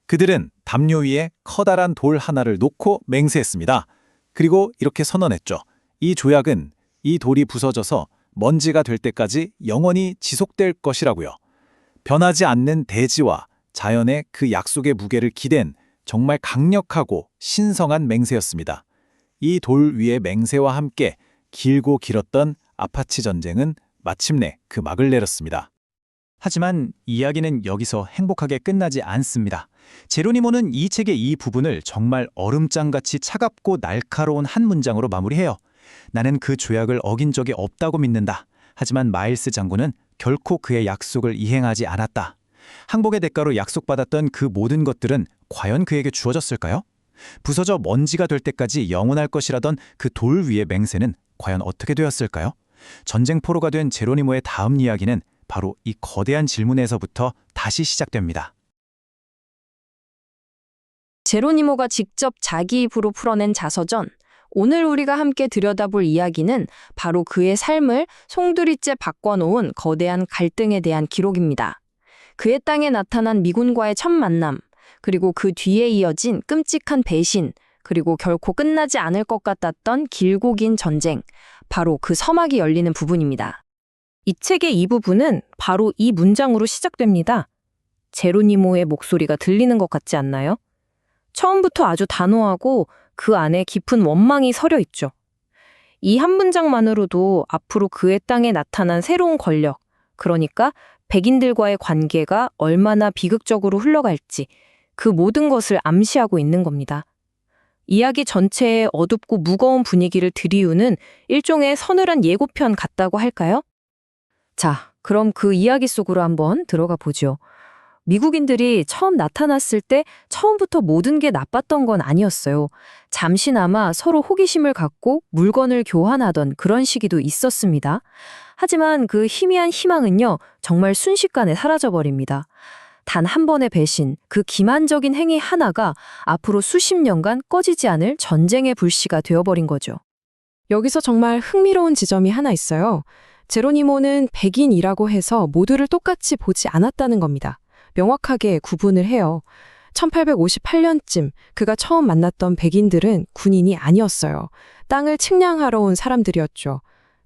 S3: 그들은 담요 위에 커다란 돌 하나를 놓고 맹세했습니다. 그리고 이렇게 선언했죠. 이 조약은 이 돌이 부서져서 먼지가 될 때까지 영원히 지속될 것이라고요. 변하지 않는 대지와 자연의 그 약속의 무게를 기댄 정말 강력하고 신성한 맹세였습니다. 이 돌 위의 맹세와 함께 길고 길었던 아파치 전쟁은 마침내 그 막을 내렸습니다. 하지만 이야기는 여기서 행복하게 끝나지 않습니다. 제로니모는 이 책의 이 부분을 정말 얼음장같이 차갑고 날카로운 한 문장으로 마무리해요. 나는 그 조약을 어긴 적이 없다고 믿는다. 하지만 마일스 장군은 결코 그의 약속을 이행하지 않았다. 항복의 대가로 약속받았던 그 모든 것들은 과연 그에게 주어졌을까요? 부서져 먼지가 될 때까지 영원할 것이라던 그 돌 위의 맹세는 과연 어떻게 되었을까요? 전쟁 포로가 된 제로니모의 다음 이야기는 바로 이 거대한 질문에서부터 다시 시작됩니다.
S5: 제로니모가 직접 자기 입으로 풀어낸 자서전. 오늘 우리가 함께 들여다볼 이야기는 바로 그의 삶을 송두리째 바꿔놓은 거대한 갈등에 대한 기록입니다. 그의 땅에 나타난 미군과의 첫 만남, 그리고 그 뒤에 이어진 끔찍한 배신, 그리고 결코 끝나지 않을 것 같았던 길고 긴 전쟁, 바로 그 서막이 열리는 부분입니다.
S4: 이 책의 이 부분은 바로 이 문장으로 시작됩니다. 제로니모의 목소리가 들리는 것 같지 않나요? 처음부터 아주 단호하고 그 안에 깊은 원망이 서려 있죠. 이 한 문장만으로도 앞으로 그의 땅에 나타난 새로운 권력, 그러니까 백인들과의 관계가 얼마나 비극적으로 흘러갈지 그 모든 것을 암시하고 있는 겁니다. 이야기 전체에 어둡고 무거운 분위기를 들이우는 일종의 서늘한 예고편 같다고 할까요? 자, 그럼 그 이야기 속으로 한번 들어가 보죠. 미국인들이 처음 나타났을 때 처음부터 모든 게 나빴던 건 아니었어요. 잠시나마 서로 호기심을 갖고 물건을 교환하던 그런 시기도 있었습니다. 하지만 그 희미한 희망은요, 정말 순식간에 사라져버립니다. 단 한 번의 배신, 그 기만적인 행위 하나가 앞으로 수십 년간 꺼지지 않을 전쟁의 불씨가 되어버린 거죠.
S6: 여기서 정말 흥미로운 지점이 하나 있어요. 제로니모는 백인이라고 해서 모두를 똑같이 보지 않았다는 겁니다. 명확하게 구분을 해요. 1858년쯤 그가 처음 만났던 백인들은 군인이 아니었어요. 땅을 측량하러 온 사람들이었죠.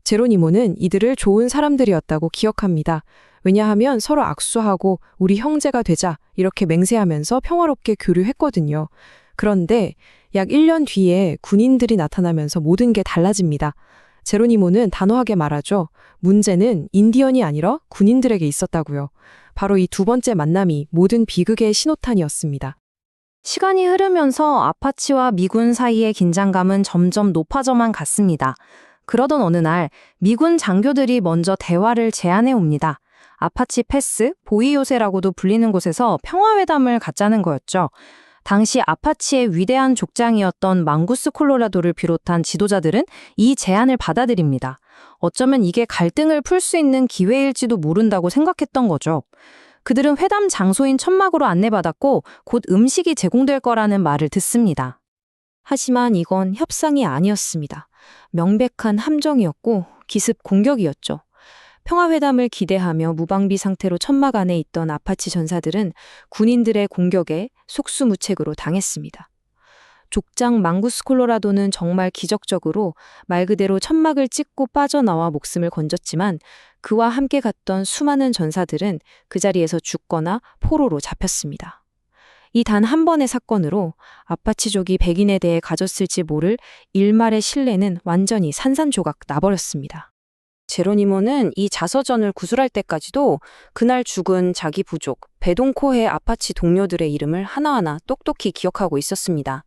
S6: 제로니모는 이들을 좋은 사람들이었다고 기억합니다. 왜냐하면 서로 악수하고 우리 형제가 되자 이렇게 맹세하면서 평화롭게 교류했거든요. 그런데 약 1년 뒤에 군인들이 나타나면서 모든 게 달라집니다. 제로니모는 단호하게 말하죠. 문제는 인디언이 아니라 군인들에게 있었다고요. 바로 이 두 번째 만남이 모든 비극의 신호탄이었습니다.
S4: 시간이 흐르면서 아파치와 미군 사이의 긴장감은 점점 높아져만 갔습니다. 그러던 어느 날 미군 장교들이 먼저 대화를 제안해 옵니다. 아파치 패스, 보이 요새라고도 불리는 곳에서 평화회담을 갖자는 거였죠. 당시 아파치의 위대한 족장이었던 망구스 콜로라도를 비롯한 지도자들은 이 제안을 받아들입니다. 어쩌면 이게 갈등을 풀 수 있는 기회일지도 모른다고 생각했던 거죠. 그들은 회담 장소인 천막으로 안내받았고 곧 음식이 제공될 거라는 말을 듣습니다. 하지만 이건 협상이 아니었습니다. 명백한 함정이었고 기습 공격이었죠. 평화회담을 기대하며 무방비 상태로 천막 안에 있던 아파치 전사들은 군인들의 공격에 속수무책으로 당했습니다. 족장 망구스 콜로라도는 정말 기적적으로 말 그대로 천막을 찍고 빠져나와 목숨을 건졌지만 그와 함께 갔던 수많은 전사들은 그 자리에서 죽거나 포로로 잡혔습니다. 이 단 한 번의 사건으로 아파치족이 백인에 대해 가졌을지 모를 일말의 신뢰는 완전히 산산조각 나버렸습니다. 제로니모는 이 자서전을 구술할 때까지도 그날 죽은 자기 부족, 베동코해 아파치 동료들의 이름을 하나하나 똑똑히 기억하고 있었습니다.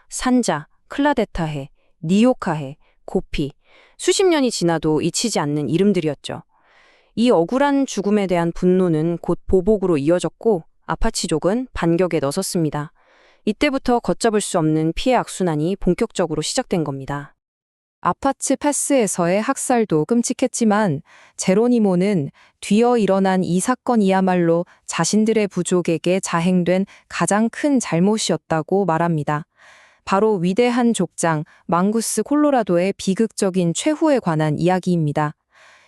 S4: 산자, 클라데타해, 니오카해, 고피, 수십 년이 지나도 잊히지 않는 이름들이었죠. 이 억울한 죽음에 대한 분노는 곧 보복으로 이어졌고 아파치족은 반격에 나섰습니다. 이때부터 걷잡을 수 없는 피해 악순환이 본격적으로 시작된 겁니다. 아파치 패스에서의 학살도 끔찍했지만 제로니모는 뒤어 일어난 이 사건이야말로 자신들의 부족에게 자행된 가장 큰 잘못이었다고 말합니다. 바로 위대한 족장 망구스 콜로라도의 비극적인 최후에 관한 이야기입니다.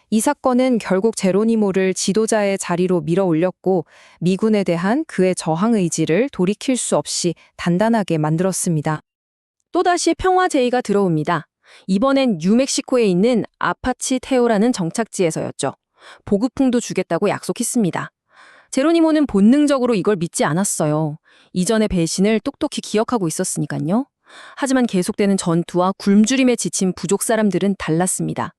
S4: 이 사건은 결국 제로니모를 지도자의 자리로 밀어올렸고 미군에 대한 그의 저항 의지를 돌이킬 수 없이 단단하게 만들었습니다. 또다시 평화 제의가 들어옵니다. 이번엔 뉴멕시코에 있는 아파치 테오라는 정착지에서였죠. 보급품도 주겠다고 약속했습니다. 제로니모는 본능적으로 이걸 믿지 않았어요. 이전의 배신을 똑똑히 기억하고 있었으니까요. 하지만 계속되는 전투와 굶주림에 지친 부족 사람들은 달랐습니다.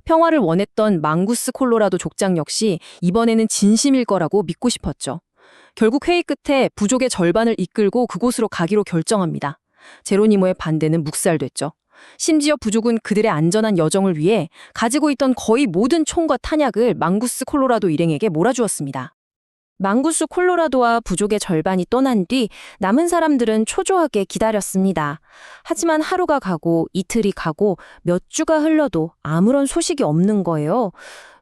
S4: 평화를 원했던 망구스 콜로라도 족장 역시 이번에는 진심일 거라고 믿고 싶었죠. 결국 회의 끝에 부족의 절반을 이끌고 그곳으로 가기로 결정합니다. 제로니모의 반대는 묵살됐죠. 심지어 부족은 그들의 안전한 여정을 위해 가지고 있던 거의 모든 총과 탄약을 망구스 콜로라도 일행에게 몰아주었습니다. 망구스 콜로라도와 부족의 절반이 떠난 뒤 남은 사람들은 초조하게 기다렸습니다. 하지만 하루가 가고 이틀이 가고 몇 주가 흘러도 아무런 소식이 없는 거예요.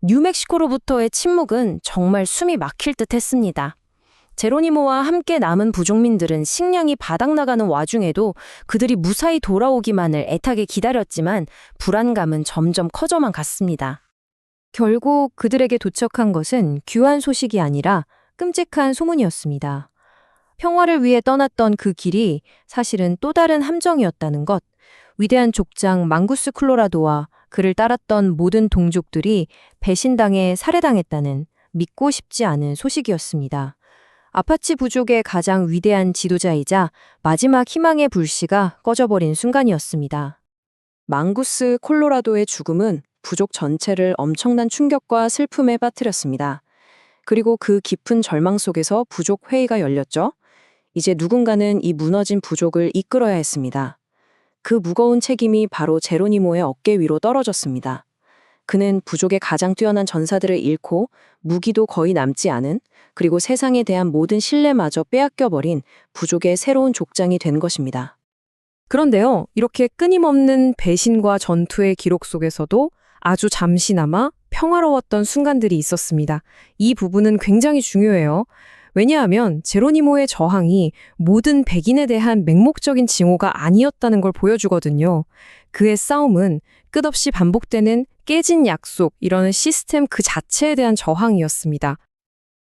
S4: 뉴멕시코로부터의 침묵은 정말 숨이 막힐 듯 했습니다. 제로니모와 함께 남은 부족민들은 식량이 바닥나가는 와중에도 그들이 무사히 돌아오기만을 애타게 기다렸지만 불안감은 점점 커져만 갔습니다. 결국 그들에게 도착한 것은 귀한 소식이 아니라 끔찍한 소문이었습니다. 평화를 위해 떠났던 그 길이 사실은 또 다른 함정이었다는 것. 위대한 족장 망구스 콜로라도와 그를 따랐던 모든 동족들이 배신당해 살해당했다는 믿고 싶지 않은 소식이었습니다. 아파치 부족의 가장 위대한 지도자이자 마지막 희망의 불씨가 꺼져버린 순간이었습니다. 망구스 콜로라도의 죽음은 부족 전체를 엄청난 충격과 슬픔에 빠뜨렸습니다. 그리고 그 깊은 절망 속에서 부족 회의가 열렸죠. 이제 누군가는 이 무너진 부족을 이끌어야 했습니다. 그 무거운 책임이 바로 제로니모의 어깨 위로 떨어졌습니다. 그는 부족의 가장 뛰어난 전사들을 잃고 무기도 거의 남지 않은, 그리고 세상에 대한 모든 신뢰마저 빼앗겨버린 부족의 새로운 족장이 된 것입니다.
S6: 그런데요, 이렇게 끊임없는 배신과 전투의 기록 속에서도 아주 잠시나마 평화로웠던 순간들이 있었습니다. 이 부분은 굉장히 중요해요. 왜냐하면 제로니모의 저항이 모든 백인에 대한 맹목적인 징후가 아니었다는 걸 보여주거든요. 그의 싸움은 끝없이 반복되는 깨진 약속, 이런 시스템 그 자체에 대한 저항이었습니다.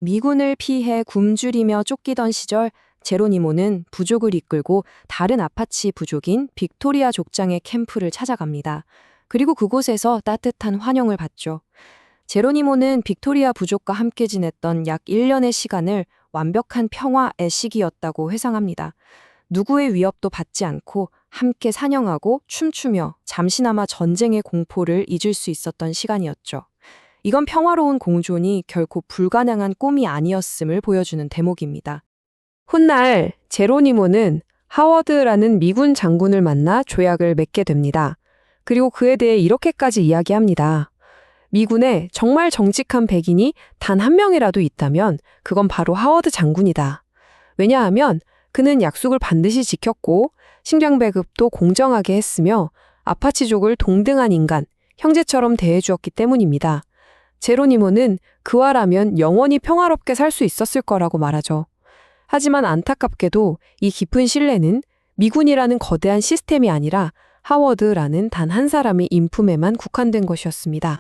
S4: 미군을 피해 굶주리며 쫓기던 시절 제로니모는 부족을 이끌고 다른 아파치 부족인 빅토리아 족장의 캠프를 찾아갑니다. 그리고 그곳에서 따뜻한 환영을 받죠. 제로니모는 빅토리아 부족과 함께 지냈던 약 1년의 시간을 완벽한 평화의 시기였다고 회상합니다. 누구의 위협도 받지 않고 함께 사냥하고 춤추며 잠시나마 전쟁의 공포를 잊을 수 있었던 시간이었죠. 이건 평화로운 공존이 결코 불가능한 꿈이 아니었음을 보여주는 대목입니다.
S6: 훗날 제로니모는 하워드라는 미군 장군을 만나 조약을 맺게 됩니다. 그리고 그에 대해 이렇게까지 이야기합니다. 미군에 정말 정직한 백인이 단 한 명이라도 있다면 그건 바로 하워드 장군이다. 왜냐하면 그는 약속을 반드시 지켰고 식량 배급도 공정하게 했으며 아파치족을 동등한 인간, 형제처럼 대해주었기 때문입니다. 제로니모는 그와라면 영원히 평화롭게 살 수 있었을 거라고 말하죠. 하지만 안타깝게도 이 깊은 신뢰는 미군이라는 거대한 시스템이 아니라 하워드라는 단 한 사람의 인품에만 국한된 것이었습니다.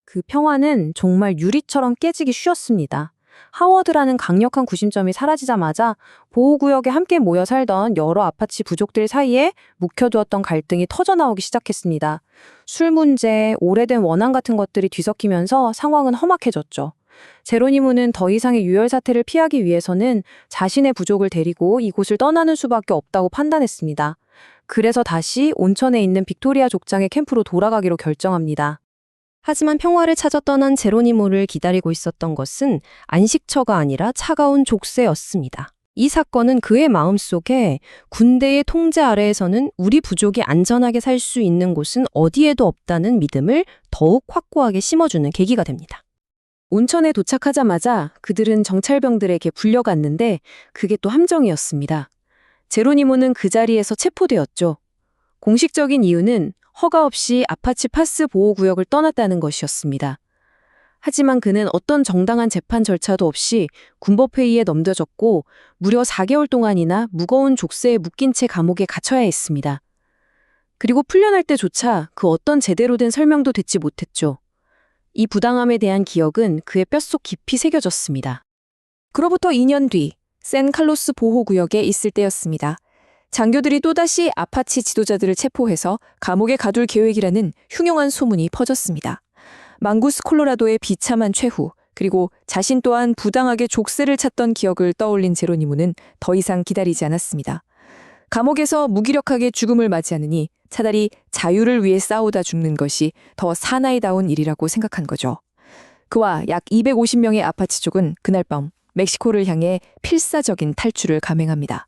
S4: 그 평화는 정말 유리처럼 깨지기 쉬웠습니다. 하워드라는 강력한 구심점이 사라지자마자 보호구역에 함께 모여 살던 여러 아파치 부족들 사이에 묵혀두었던 갈등이 터져나오기 시작했습니다. 술 문제, 오래된 원한 같은 것들이 뒤섞이면서 상황은 험악해졌죠. 제로니모는 더 이상의 유혈 사태를 피하기 위해서는 자신의 부족을 데리고 이곳을 떠나는 수밖에 없다고 판단했습니다. 그래서 다시 온천에 있는 빅토리아 족장의 캠프로 돌아가기로 결정합니다.
S5: 하지만 평화를 찾아 떠난 제로니모를 기다리고 있었던 것은 안식처가 아니라 차가운 족쇄였습니다. 이 사건은 그의 마음속에 군대의 통제 아래에서는 우리 부족이 안전하게 살 수 있는 곳은 어디에도 없다는 믿음을 더욱 확고하게 심어주는 계기가 됩니다.
S4: 온천에 도착하자마자 그들은 정찰병들에게 불려갔는데 그게 또 함정이었습니다. 제로니모는 그 자리에서 체포되었죠. 공식적인 이유는 허가 없이 아파치 파스 보호구역을 떠났다는 것이었습니다. 하지만 그는 어떤 정당한 재판 절차도 없이 군법회의에 넘겨졌고 무려 4개월 동안이나 무거운 족쇄에 묶인 채 감옥에 갇혀야 했습니다. 그리고 풀려날 때조차 그 어떤 제대로 된 설명도 듣지 못했죠. 이 부당함에 대한 기억은 그의 뼛속 깊이 새겨졌습니다.
S6: 그로부터 2년 뒤 샌칼로스 보호구역에 있을 때였습니다. 장교들이 또다시 아파치 지도자들을 체포해서 감옥에 가둘 계획이라는 흉흉한 소문이 퍼졌습니다. 망구스 콜로라도의 비참한 최후, 그리고 자신 또한 부당하게 족쇄를 찾던 기억을 떠올린 제로니모는 더 이상 기다리지 않았습니다. 감옥에서 무기력하게 죽음을 맞이하느니 차라리 자유를 위해 싸우다 죽는 것이 더 사나이다운 일이라고 생각한 거죠. 그와 약 250명의 아파치족은 그날 밤 멕시코를 향해 필사적인 탈출을 감행합니다.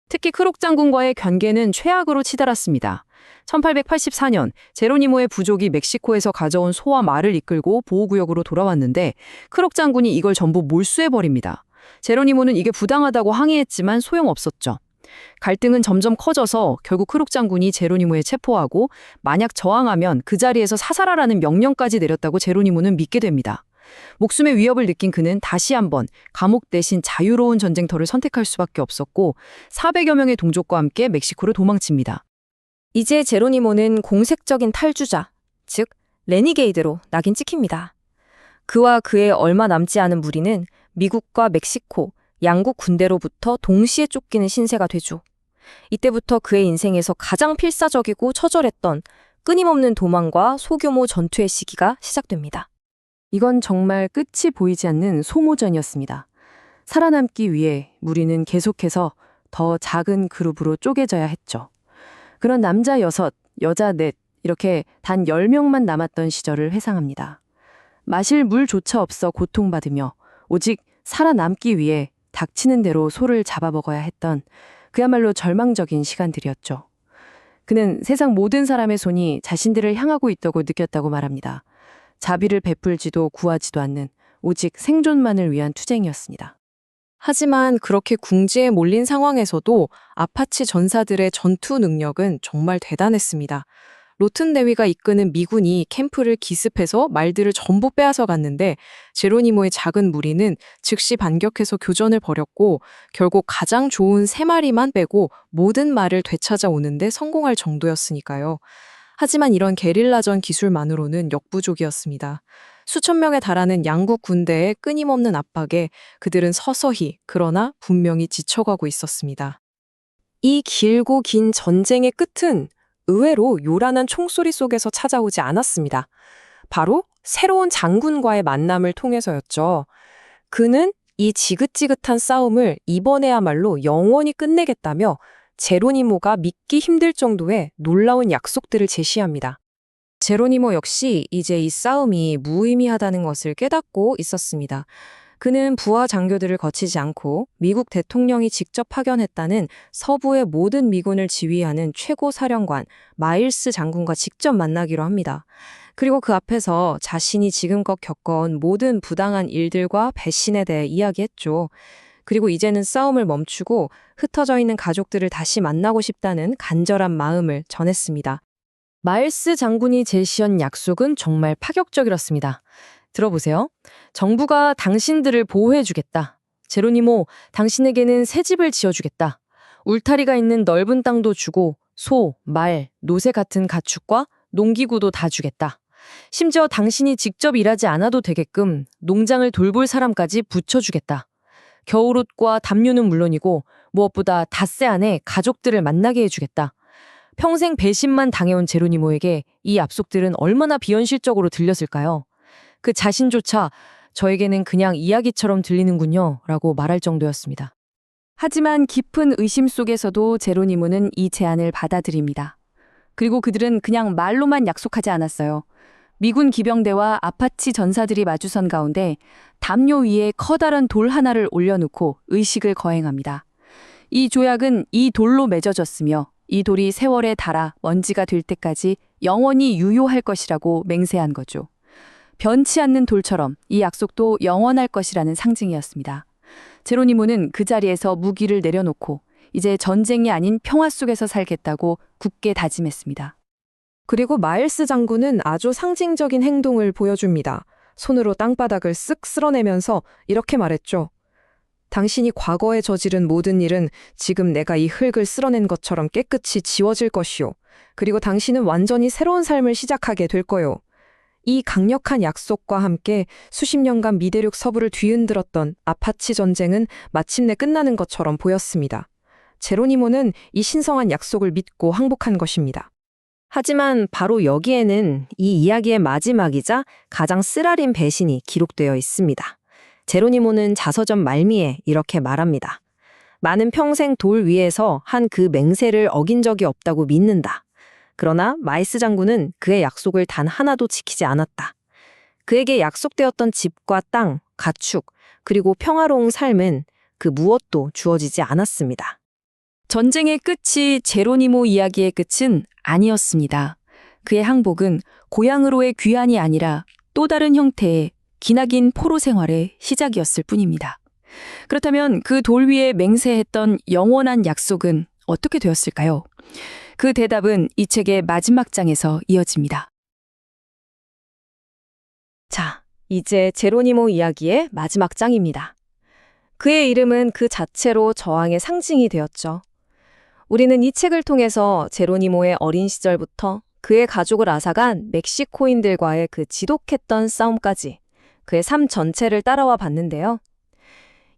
S4: 특히 크록 장군과의 관계는 최악으로 치달았습니다. 1884년 제로니모의 부족이 멕시코에서 가져온 소와 말을 이끌고 보호구역으로 돌아왔는데 크록 장군이 이걸 전부 몰수해버립니다. 제로니모는 이게 부당하다고 항의했지만 소용없었죠. 갈등은 점점 커져서 결국 크록 장군이 제로니모에 체포하고 만약 저항하면 그 자리에서 사살하라는 명령까지 내렸다고 제로니모는 믿게 됩니다. 목숨의 위협을 느낀 그는 다시 한번 감옥 대신 자유로운 전쟁터를 선택할 수밖에 없었고 400여 명의 동족과 함께 멕시코를 도망칩니다.
S6: 이제 제로니모는 공색적인 탈주자, 즉 레니게이드로 낙인 찍힙니다. 그와 그의 얼마 남지 않은 무리는 미국과 멕시코, 양국 군대로부터 동시에 쫓기는 신세가 되죠. 이때부터 그의 인생에서 가장 필사적이고 처절했던 끊임없는 도망과 소규모 전투의 시기가 시작됩니다.
S4: 이건 정말 끝이 보이지 않는 소모전이었습니다. 살아남기 위해 무리는 계속해서 더 작은 그룹으로 쪼개져야 했죠. 그런 남자 6, 여자 4, 이렇게 단 10명만 남았던 시절을 회상합니다. 마실 물조차 없어 고통받으며 오직 살아남기 위해 닥치는 대로 소를 잡아먹어야 했던 그야말로 절망적인 시간들이었죠. 그는 세상 모든 사람의 손이 자신들을 향하고 있다고 느꼈다고 말합니다. 자비를 베풀지도 구하지도 않는 오직 생존만을 위한 투쟁이었습니다.
S6: 하지만 그렇게 궁지에 몰린 상황에서도 아파치 전사들의 전투 능력은 정말 대단했습니다. 로튼대위가 이끄는 미군이 캠프를 기습해서 말들을 전부 빼앗아 갔는데 제로니모의 작은 무리는 즉시 반격해서 교전을 벌였고 결국 가장 좋은 3마리만 빼고 모든 말을 되찾아오는데 성공할 정도였으니까요. 하지만 이런 게릴라전 기술만으로는 역부족이었습니다. 수천 명에 달하는 양국 군대의 끊임없는 압박에 그들은 서서히 그러나 분명히 지쳐가고 있었습니다. 이 길고 긴 전쟁의 끝은 의외로 요란한 총소리 속에서 찾아오지 않았습니다. 바로 새로운 장군과의 만남을 통해서였죠. 그는 이 지긋지긋한 싸움을 이번에야말로 영원히 끝내겠다며 제로니모가 믿기 힘들 정도의 놀라운 약속들을 제시합니다. 제로니모 역시 이제 이 싸움이 무의미하다는 것을 깨닫고 있었습니다. 그는 부하 장교들을 거치지 않고 미국 대통령이 직접 파견했다는 서부의 모든 미군을 지휘하는 최고 사령관 마일스 장군과 직접 만나기로 합니다. 그리고 그 앞에서 자신이 지금껏 겪어온 모든 부당한 일들과 배신에 대해 이야기했죠. 그리고 이제는 싸움을 멈추고 흩어져 있는 가족들을 다시 만나고 싶다는 간절한 마음을 전했습니다.
S4: 마일스 장군이 제시한 약속은 정말 파격적이었습니다. 들어보세요. 정부가 당신들을 보호해주겠다. 제로니모, 당신에게는 새 집을 지어주겠다. 울타리가 있는 넓은 땅도 주고 소, 말, 노새 같은 가축과 농기구도 다 주겠다. 심지어 당신이 직접 일하지 않아도 되게끔 농장을 돌볼 사람까지 붙여주겠다. 겨울옷과 담요는 물론이고 무엇보다 닷새 안에 가족들을 만나게 해주겠다. 평생 배신만 당해온 제로니모에게 이 약속들은 얼마나 비현실적으로 들렸을까요? 그 자신조차 저에게는 그냥 이야기처럼 들리는군요 라고 말할 정도였습니다. 하지만 깊은 의심 속에서도 제로니모는 이 제안을 받아들입니다. 그리고 그들은 그냥 말로만 약속하지 않았어요. 미군 기병대와 아파치 전사들이 마주선 가운데 담요 위에 커다란 돌 하나를 올려놓고 의식을 거행합니다. 이 조약은 이 돌로 맺어졌으며 이 돌이 세월에 닳아 먼지가 될 때까지 영원히 유효할 것이라고 맹세한 거죠. 변치 않는 돌처럼 이 약속도 영원할 것이라는 상징이었습니다. 제로니모는 그 자리에서 무기를 내려놓고 이제 전쟁이 아닌 평화 속에서 살겠다고 굳게 다짐했습니다.
S6: 그리고 마일스 장군은 아주 상징적인 행동을 보여줍니다. 손으로 땅바닥을 쓱 쓸어내면서 이렇게 말했죠. 당신이 과거에 저지른 모든 일은 지금 내가 이 흙을 쓸어낸 것처럼 깨끗이 지워질 것이요. 그리고 당신은 완전히 새로운 삶을 시작하게 될 거요. 이 강력한 약속과 함께 수십 년간 미대륙 서부를 뒤흔들었던 아파치 전쟁은 마침내 끝나는 것처럼 보였습니다. 제로니모는 이 신성한 약속을 믿고 항복한 것입니다.
S4: 하지만 바로 여기에는 이 이야기의 마지막이자 가장 쓰라린 배신이 기록되어 있습니다. 제로니모는 자서전 말미에 이렇게 말합니다. 나는 평생 돌 위에서 한 그 맹세를 어긴 적이 없다고 믿는다. 그러나 마일스 장군은 그의 약속을 단 하나도 지키지 않았다. 그에게 약속되었던 집과 땅, 가축, 그리고 평화로운 삶은 그 무엇도 주어지지 않았습니다. 전쟁의 끝이 제로니모 이야기의 끝은 아니었습니다. 그의 항복은 고향으로의 귀환이 아니라 또 다른 형태의 기나긴 포로 생활의 시작이었을 뿐입니다. 그렇다면 그 돌 위에 맹세했던 영원한 약속은 어떻게 되었을까요? 그 대답은 이 책의 마지막 장에서 이어집니다. 자, 이제 제로니모 이야기의 마지막 장입니다. 그의 이름은 그 자체로 저항의 상징이 되었죠. 우리는 이 책을 통해서 제로니모의 어린 시절부터 그의 가족을 앗아간 멕시코인들과의 그 지독했던 싸움까지 그의 삶 전체를 따라와 봤는데요.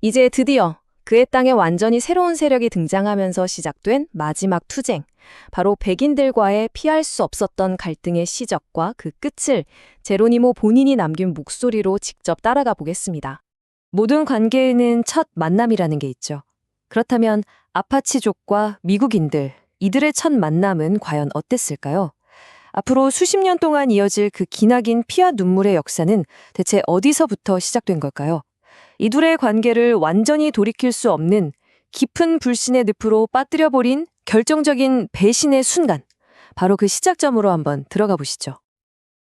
S4: 이제 드디어 그의 땅에 완전히 새로운 세력이 등장하면서 시작된 마지막 투쟁, 바로 백인들과의 피할 수 없었던 갈등의 시작과 그 끝을 제로니모 본인이 남긴 목소리로 직접 따라가 보겠습니다. 모든 관계에는 첫 만남이라는 게 있죠. 그렇다면 아파치족과 미국인들, 이들의 첫 만남은 과연 어땠을까요? 앞으로 수십 년 동안 이어질 그 기나긴 피와 눈물의 역사는 대체 어디서부터 시작된 걸까요? 이 둘의 관계를 완전히 돌이킬 수 없는 깊은 불신의 늪으로 빠뜨려버린 결정적인 배신의 순간,
S5: 바로 그 시작점으로 한번 들어가 보시죠.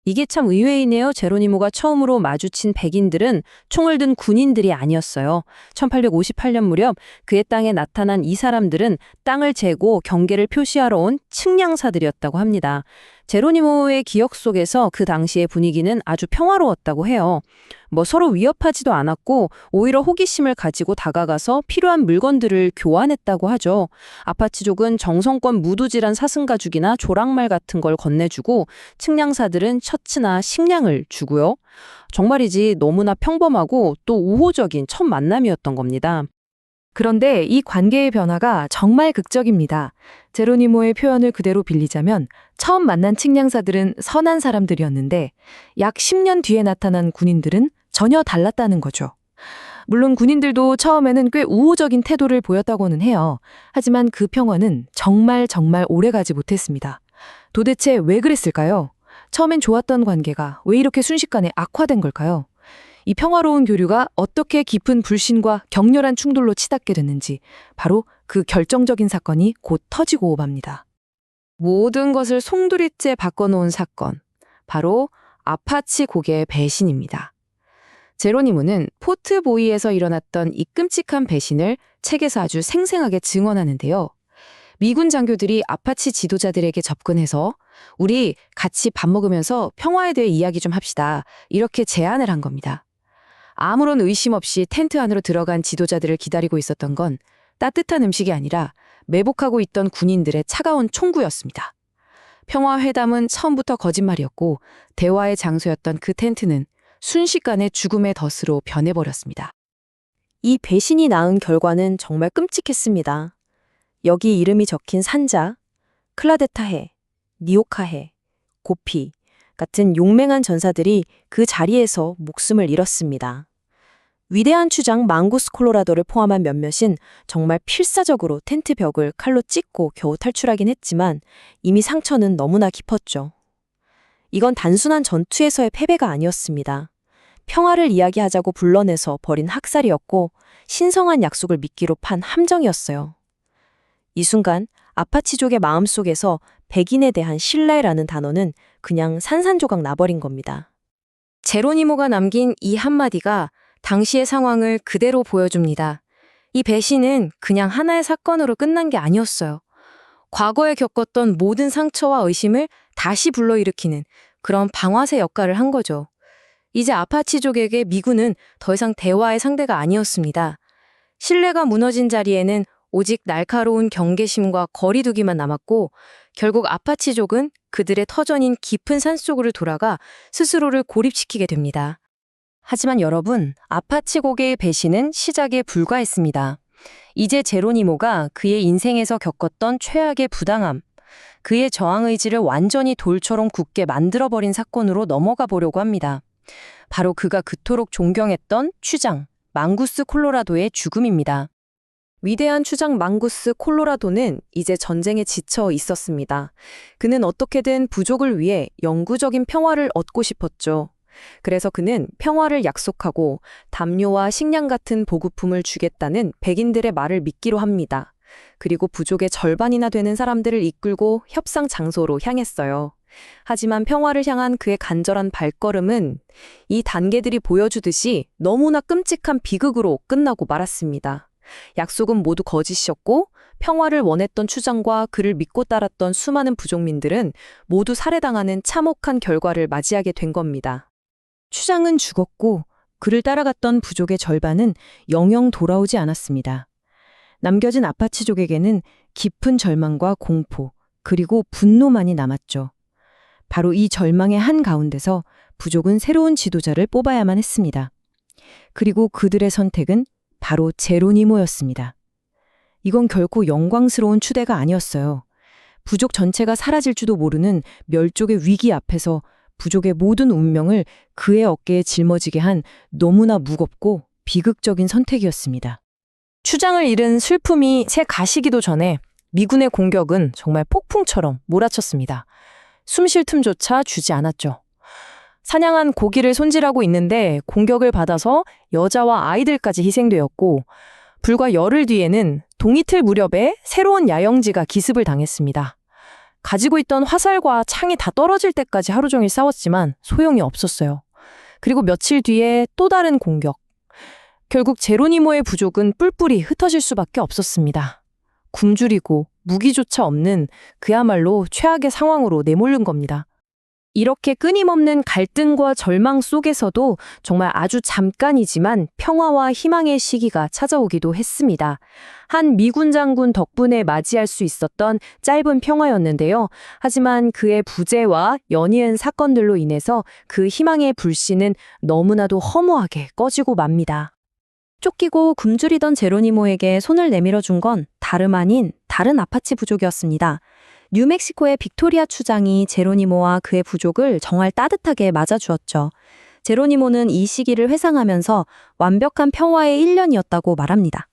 S5: 이게 참 의외이네요. 제로니모가 처음으로 마주친 백인들은 총을 든 군인들이 아니었어요. 1858년 무렵 그의 땅에 나타난 이 사람들은 땅을 재고 경계를 표시하러 온 측량사들이었다고 합니다. 제로니모의 기억 속에서 그 당시의 분위기는 아주 평화로웠다고 해요. 서로 위협하지도 않았고 오히려 호기심을 가지고 다가가서 필요한 물건들을 교환했다고 하죠. 아파치족은 정성껏 무두질한 사슴가죽이나 조랑말 같은 걸 건네주고 측량사들은 셔츠나 식량을 주고요. 정말이지 너무나 평범하고 또 우호적인 첫 만남이었던 겁니다.
S6: 그런데 이 관계의 변화가 정말 극적입니다. 제로니모의 표현을 그대로 빌리자면 처음 만난 측량사들은 선한 사람들이었는데 약 10년 뒤에 나타난 군인들은 전혀 달랐다는 거죠. 물론 군인들도 처음에는 꽤 우호적인 태도를 보였다고는 해요. 하지만 그 평화는 정말 오래가지 못했습니다. 도대체 왜 그랬을까요? 처음엔 좋았던 관계가 왜 이렇게 순식간에 악화된 걸까요? 이 평화로운 교류가 어떻게 깊은 불신과 격렬한 충돌로 치닫게 됐는지 바로 그 결정적인 사건이 곧 터지고 맙니다.
S4: 모든 것을 송두리째 바꿔놓은 사건, 바로 아파치 고개의 배신입니다. 제로니모는 포트보이에서 일어났던 이 끔찍한 배신을 책에서 아주 생생하게 증언하는데요. 미군 장교들이 아파치 지도자들에게 접근해서 우리 같이 밥 먹으면서 평화에 대해 이야기 좀 합시다. 이렇게 제안을 한 겁니다. 아무런 의심 없이 텐트 안으로 들어간 지도자들을 기다리고 있었던 건 따뜻한 음식이 아니라 매복하고 있던 군인들의 차가운 총구였습니다. 평화회담은 처음부터 거짓말이었고 대화의 장소였던 그 텐트는 순식간에 죽음의 덫으로 변해버렸습니다.
S5: 이 배신이 낳은 결과는 정말 끔찍했습니다. 여기 이름이 적힌 산자, 클라데타해, 니오카해, 고피 같은 용맹한 전사들이 그 자리에서 목숨을 잃었습니다. 위대한 추장 망구스 콜로라도를 포함한 몇몇은 정말 필사적으로 텐트 벽을 칼로 찢고 겨우 탈출하긴 했지만 이미 상처는 너무나 깊었죠. 이건 단순한 전투에서의 패배가 아니었습니다. 평화를 이야기하자고 불러내서 벌인 학살이었고 신성한 약속을 미끼로 판 함정이었어요. 이 순간 아파치족의 마음속에서 백인에 대한 신뢰라는 단어는 그냥 산산조각 나버린 겁니다.
S4: 제로니모가 남긴 이 한마디가 당시의 상황을 그대로 보여줍니다. 이 배신은 그냥 하나의 사건으로 끝난 게 아니었어요. 과거에 겪었던 모든 상처와 의심을 다시 불러일으키는 그런 방아쇠 역할을 한 거죠. 이제 아파치족에게 미군은 더 이상 대화의 상대가 아니었습니다. 신뢰가 무너진 자리에는 오직 날카로운 경계심과 거리두기만 남았고 결국 아파치족은 그들의 터전인 깊은 산속으로 돌아가 스스로를 고립시키게 됩니다. 하지만 여러분, 아파치 고개의 배신은 시작에 불과했습니다. 이제 제로니모가 그의 인생에서 겪었던 최악의 부당함, 그의 저항 의지를 완전히 돌처럼 굳게 만들어버린 사건으로 넘어가 보려고 합니다. 바로 그가 그토록 존경했던 추장, 망구스 콜로라도의 죽음입니다. 위대한 추장 망구스 콜로라도는 이제 전쟁에 지쳐 있었습니다. 그는 어떻게든 부족을 위해 영구적인 평화를 얻고 싶었죠. 그래서 그는 평화를 약속하고 담요와 식량 같은 보급품을 주겠다는 백인들의 말을 믿기로 합니다. 그리고 부족의 절반이나 되는 사람들을 이끌고 협상 장소로 향했어요. 하지만 평화를 향한 그의 간절한 발걸음은 이 단계들이 보여주듯이 너무나 끔찍한 비극으로 끝나고 말았습니다. 약속은 모두 거짓이었고 평화를 원했던 추장과 그를 믿고 따랐던 수많은 부족민들은 모두 살해당하는 참혹한 결과를 맞이하게 된 겁니다. 추장은 죽었고 그를 따라갔던 부족의 절반은 영영 돌아오지 않았습니다. 남겨진 아파치족에게는 깊은 절망과 공포, 그리고 분노만이 남았죠. 바로 이 절망의 한가운데서 부족은 새로운 지도자를 뽑아야만 했습니다. 그리고 그들의 선택은 바로 제로니모였습니다. 이건 결코 영광스러운 추대가 아니었어요. 부족 전체가 사라질지도 모르는 멸족의 위기 앞에서 부족의 모든 운명을 그의 어깨에 짊어지게 한 너무나 무겁고 비극적인 선택이었습니다. 추장을 잃은 슬픔이 채 가시기도 전에 미군의 공격은 정말 폭풍처럼 몰아쳤습니다. 숨 쉴 틈조차 주지 않았죠. 사냥한 고기를 손질하고 있는데 공격을 받아서 여자와 아이들까지 희생되었고 불과 열흘 뒤에는 동이틀 무렵에 새로운 야영지가 기습을 당했습니다. 가지고 있던 화살과 창이 다 떨어질 때까지 하루 종일 싸웠지만 소용이 없었어요. 그리고 며칠 뒤에 또 다른 공격. 결국 제로니모의 부족은 뿔뿔이 흩어질 수밖에 없었습니다. 굶주리고 무기조차 없는 그야말로 최악의 상황으로 내몰린 겁니다. 이렇게 끊임없는 갈등과 절망 속에서도 정말 아주 잠깐이지만 평화와 희망의 시기가 찾아오기도 했습니다. 한 미군 장군 덕분에 맞이할 수 있었던 짧은 평화였는데요. 하지만 그의 부재와 연이은 사건들로 인해서 그 희망의 불씨는 너무나도 허무하게 꺼지고 맙니다.
S5: 쫓기고 굶주리던 제로니모에게 손을 내밀어 준 건 다름 아닌 다른 아파치 부족이었습니다. 뉴멕시코의 빅토리아 추장이 제로니모와 그의 부족을 정말 따뜻하게 맞아주었죠. 제로니모는 이 시기를 회상하면서 완벽한 평화의 1년이었다고 말합니다.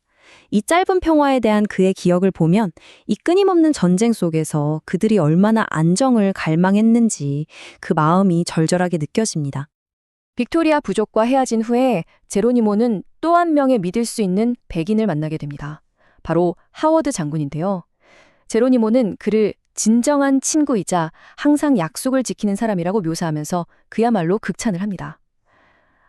S5: 이 짧은 평화에 대한 그의 기억을 보면 이 끊임없는 전쟁 속에서 그들이 얼마나 안정을 갈망했는지 그 마음이 절절하게 느껴집니다.
S4: 빅토리아 부족과 헤어진 후에 제로니모는 또 한 명의 믿을 수 있는 백인을 만나게 됩니다. 바로 하워드 장군인데요. 제로니모는 그를 진정한 친구이자 항상 약속을 지키는 사람이라고 묘사하면서 그야말로 극찬을 합니다.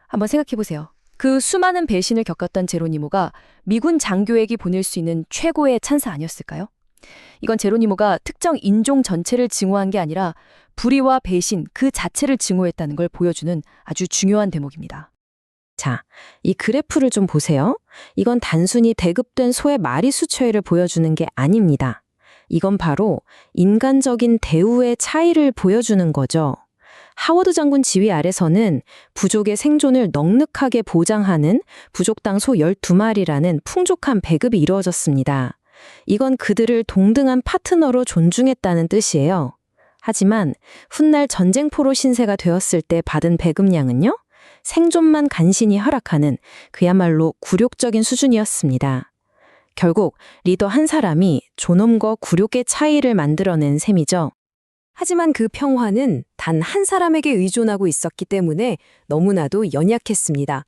S4: 한번 생각해 보세요. 그 수많은 배신을 겪었던 제로니모가 미군 장교에게 보낼 수 있는 최고의 찬사 아니었을까요? 이건 제로니모가 특정 인종 전체를 증오한 게 아니라 불의와 배신 그 자체를 증오했다는 걸 보여주는 아주 중요한 대목입니다.
S5: 자, 이 그래프를 좀 보세요. 이건 단순히 대급된 소의 마리 수치를 보여주는 게 아닙니다. 이건 바로 인간적인 대우의 차이를 보여주는 거죠. 하워드 장군 지휘 아래서는 부족의 생존을 넉넉하게 보장하는 부족당 소 12마리라는 풍족한 배급이 이루어졌습니다. 이건 그들을 동등한 파트너로 존중했다는 뜻이에요. 하지만 훗날 전쟁포로 신세가 되었을 때 받은 배급량은요? 생존만 간신히 허락하는 그야말로 굴욕적인 수준이었습니다. 결국 리더 한 사람이 존엄과 굴욕의 차이를 만들어낸 셈이죠. 하지만 그 평화는 단 한 사람에게 의존하고 있었기 때문에 너무나도 연약했습니다.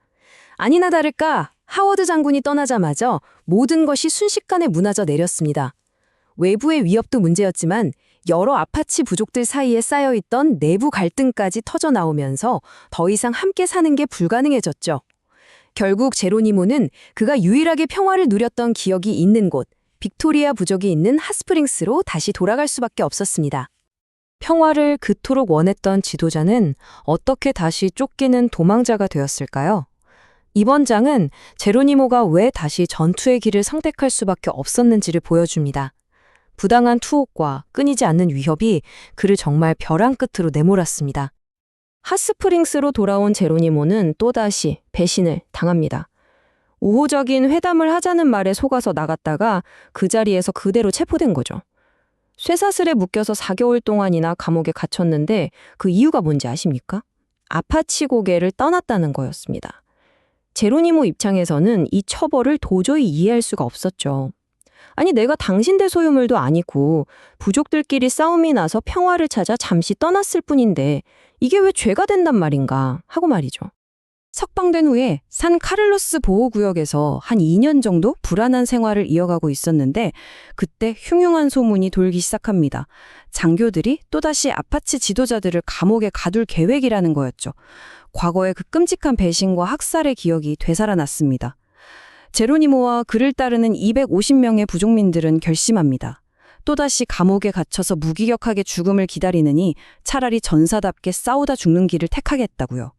S5: 아니나 다를까 하워드 장군이 떠나자마자 모든 것이 순식간에 무너져 내렸습니다. 외부의 위협도 문제였지만 여러 아파치 부족들 사이에 쌓여있던 내부 갈등까지 터져나오면서 더 이상 함께 사는 게 불가능해졌죠. 결국 제로니모는 그가 유일하게 평화를 누렸던 기억이 있는 곳, 빅토리아 부족이 있는 핫스프링스로 다시 돌아갈 수밖에 없었습니다. 평화를 그토록 원했던 지도자는 어떻게 다시 쫓기는 도망자가 되었을까요? 이번 장은 제로니모가 왜 다시 전투의 길을 선택할 수밖에 없었는지를 보여줍니다. 부당한 투옥과 끊이지 않는 위협이 그를 정말 벼랑 끝으로 내몰았습니다. 핫스프링스로 돌아온 제로니모는 또다시 배신을 당합니다. 우호적인 회담을 하자는 말에 속아서 나갔다가 그 자리에서 그대로 체포된 거죠. 쇠사슬에 묶여서 4개월 동안이나 감옥에 갇혔는데 그 이유가 뭔지 아십니까? 아파치 고개를 떠났다는 거였습니다. 제로니모 입장에서는 이 처벌을 도저히 이해할 수가 없었죠. 아니 내가 당신들 소유물도 아니고 부족들끼리 싸움이 나서 평화를 찾아 잠시 떠났을 뿐인데 이게 왜 죄가 된단 말인가 하고 말이죠. 석방된 후에 산 카를로스 보호구역에서 한 2년 정도 불안한 생활을 이어가고 있었는데 그때 흉흉한 소문이 돌기 시작합니다. 장교들이 또다시 아파치 지도자들을 감옥에 가둘 계획이라는 거였죠. 과거의 그 끔찍한 배신과 학살의 기억이 되살아났습니다. 제로니모와 그를 따르는 250명의 부족민들은 결심합니다. 또다시 감옥에 갇혀서 무기력하게 죽음을 기다리느니 차라리 전사답게 싸우다 죽는 길을 택하겠다고요.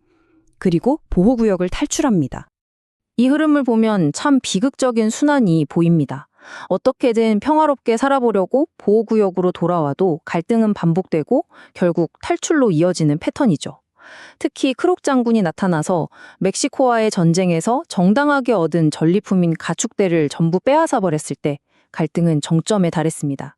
S5: 그리고 보호구역을 탈출합니다. 이 흐름을 보면 참 비극적인 순환이 보입니다. 어떻게든 평화롭게 살아보려고 보호구역으로 돌아와도 갈등은 반복되고 결국 탈출로 이어지는 패턴이죠. 특히 크록 장군이 나타나서 멕시코와의 전쟁에서 정당하게 얻은 전리품인 가축대를 전부 빼앗아 버렸을 때 갈등은 정점에 달했습니다.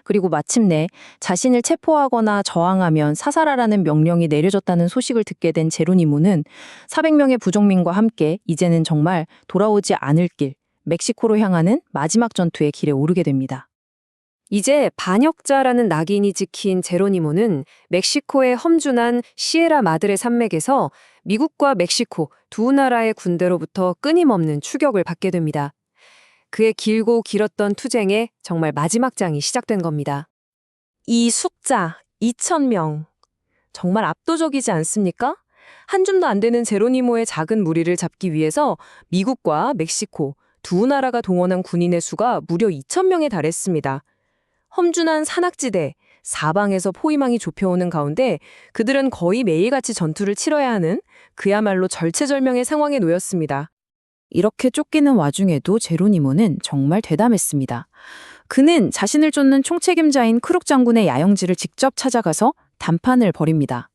S5: 그리고 마침내 자신을 체포하거나 저항하면 사살하라는 명령이 내려졌다는 소식을 듣게 된 제로니모는 400명의 부족민과 함께 이제는 정말 돌아오지 않을 길, 멕시코로 향하는 마지막 전투의 길에 오르게 됩니다. 이제 반역자라는 낙인이 찍힌 제로니모는 멕시코의 험준한 시에라 마드레 산맥에서 미국과 멕시코 두 나라의 군대로부터 끊임없는 추격을 받게 됩니다. 그의 길고 길었던 투쟁의 정말 마지막 장이 시작된 겁니다.
S4: 이 숫자 2,000명. 정말 압도적이지 않습니까? 한 줌도 안 되는 제로니모의 작은 무리를 잡기 위해서 미국과 멕시코 두 나라가 동원한 군인의 수가 무려 2,000명에 달했습니다. 험준한 산악지대, 사방에서 포위망이 좁혀오는 가운데 그들은 거의 매일같이 전투를 치러야 하는 그야말로 절체절명의 상황에 놓였습니다.
S6: 이렇게 쫓기는 와중에도 제로니모는 정말 대담했습니다. 그는 자신을 쫓는 총책임자인 크룩 장군의 야영지를 직접 찾아가서 담판을 벌입니다.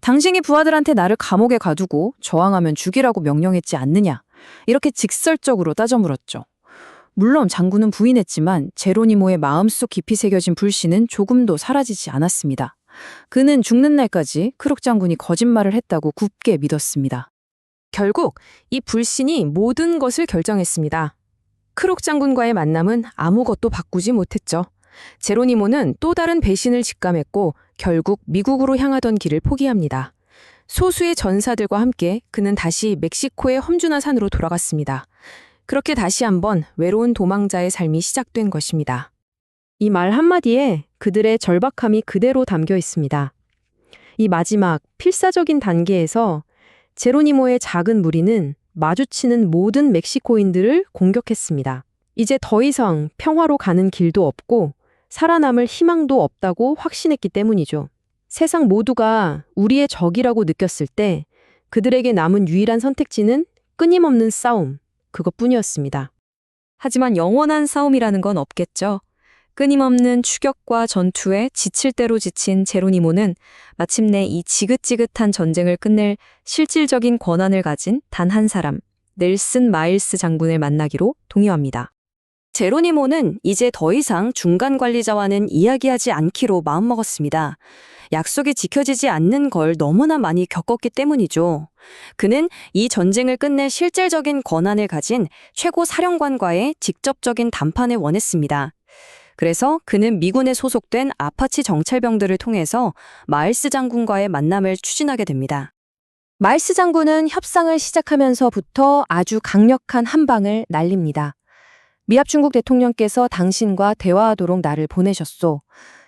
S6: 당신이 부하들한테 나를 감옥에 가두고 저항하면 죽이라고 명령했지 않느냐. 이렇게 직설적으로 따져 물었죠. 물론 장군은 부인했지만 제로니모의 마음속 깊이 새겨진 불신은 조금도 사라지지 않았습니다. 그는 죽는 날까지 크룩 장군이 거짓말을 했다고 굳게 믿었습니다.
S4: 결국 이 불신이 모든 것을 결정했습니다. 크룩 장군과의 만남은 아무것도 바꾸지 못했죠. 제로니모는 또 다른 배신을 직감했고 결국 미국으로 향하던 길을 포기합니다. 소수의 전사들과 함께 그는 다시 멕시코의 험준한 산으로 돌아갔습니다. 그렇게 다시 한번 외로운 도망자의 삶이 시작된 것입니다. 이 말 한마디에 그들의 절박함이 그대로 담겨 있습니다. 이 마지막 필사적인 단계에서 제로니모의 작은 무리는 마주치는 모든 멕시코인들을 공격했습니다. 이제 더 이상 평화로 가는 길도 없고 살아남을 희망도 없다고 확신했기 때문이죠. 세상 모두가 우리의 적이라고 느꼈을 때 그들에게 남은 유일한 선택지는 끊임없는 싸움, 그것뿐이었습니다. 하지만 영원한 싸움이라는 건 없겠죠. 끊임없는 추격과 전투에 지칠 대로 지친 제로니모는 마침내 이 지긋지긋한 전쟁을 끝낼 실질적인 권한을 가진 단 한 사람, 넬슨 마일스 장군을 만나기로 동의합니다. 제로니모는 이제 더 이상 중간 관리자와는 이야기하지 않기로 마음먹었습니다. 약속이 지켜지지 않는 걸 너무나 많이 겪었기 때문이죠. 그는 이 전쟁을 끝낼 실질적인 권한을 가진 최고 사령관과의 직접적인 담판을 원했습니다. 그래서 그는 미군에 소속된 아파치 정찰병들을 통해서 마일스 장군과의 만남을 추진하게 됩니다. 마일스 장군은 협상을 시작하면서부터 아주 강력한 한방을 날립니다. 미합 중국 대통령께서 당신과 대화하도록 나를 보내셨소.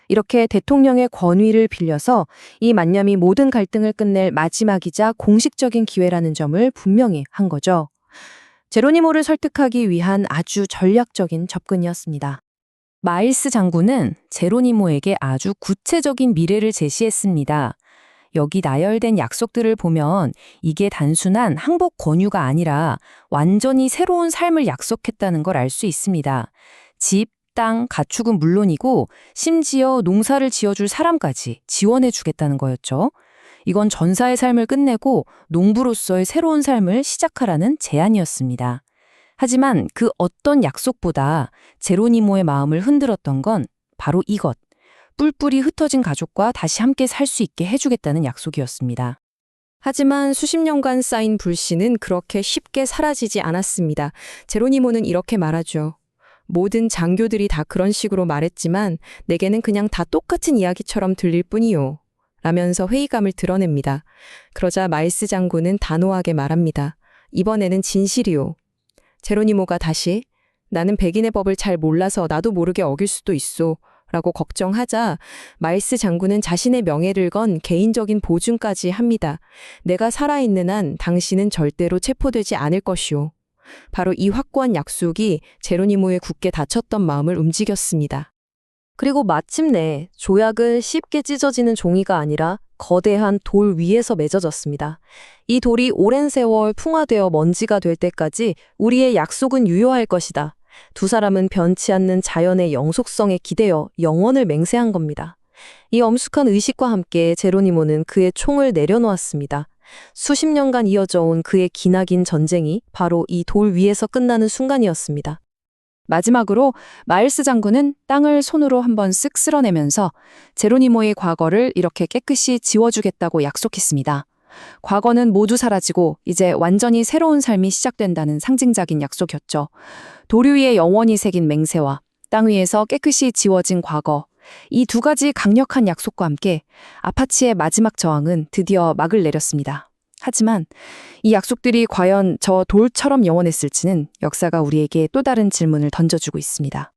S4: 이렇게 대통령의 권위를 빌려서 이 만남이 모든 갈등을 끝낼 마지막이자 공식적인 기회라는 점을 분명히 한 거죠. 제로니모를 설득하기 위한 아주 전략적인 접근이었습니다. 마일스 장군은 제로니모에게 아주 구체적인 미래를 제시했습니다. 여기 나열된 약속들을 보면 이게 단순한 항복 권유가 아니라 완전히 새로운 삶을 약속했다는 걸 알 수 있습니다. 집, 땅, 가축은 물론이고 심지어 농사를 지어줄 사람까지 지원해 주겠다는 거였죠. 이건 전사의 삶을 끝내고 농부로서의 새로운 삶을 시작하라는 제안이었습니다. 하지만 그 어떤 약속보다 제로니모의 마음을 흔들었던 건 바로 이것. 뿔뿔이 흩어진 가족과 다시 함께 살 수 있게 해주겠다는 약속이었습니다. 하지만 수십 년간 쌓인 불신은 그렇게 쉽게 사라지지 않았습니다. 제로니모는 이렇게 말하죠. 모든 장교들이 다 그런 식으로 말했지만 내게는 그냥 다 똑같은 이야기처럼 들릴 뿐이요. 라면서 회의감을 드러냅니다. 그러자 마일스 장군은 단호하게 말합니다. 이번에는 진실이요. 제로니모가 다시 나는 백인의 법을 잘 몰라서 나도 모르게 어길 수도 있소. 라고 걱정하자 마일스 장군은 자신의 명예를 건 개인적인 보증까지 합니다. 내가 살아있는 한 당신은 절대로 체포되지 않을 것이오. 바로 이 확고한 약속이 제로니모의 굳게 닫혔던 마음을 움직였습니다. 그리고 마침내 조약은 쉽게 찢어지는 종이가 아니라 거대한 돌 위에서 맺어졌습니다. 이 돌이 오랜 세월 풍화되어 먼지가 될 때까지 우리의 약속은 유효할 것이다. 두 사람은 변치 않는 자연의 영속성에 기대어 영원을 맹세한 겁니다. 이 엄숙한 의식과 함께 제로니모는 그의 총을 내려놓았습니다. 수십 년간 이어져 온 그의 기나긴 전쟁이 바로 이 돌 위에서 끝나는 순간이었습니다. 마지막으로 마일스 장군은 땅을 손으로 한번 쓱 쓸어내면서 제로니모의 과거를 이렇게 깨끗이 지워주겠다고 약속했습니다. 과거는 모두 사라지고 이제 완전히 새로운 삶이 시작된다는 상징적인 약속이었죠. 돌 위에 영원히 새긴 맹세와 땅 위에서 깨끗이 지워진 과거, 이 두 가지 강력한 약속과 함께 아파치의 마지막 저항은 드디어 막을 내렸습니다. 하지만 이 약속들이 과연 저 돌처럼 영원했을지는 역사가 우리에게 또 다른 질문을 던져주고 있습니다.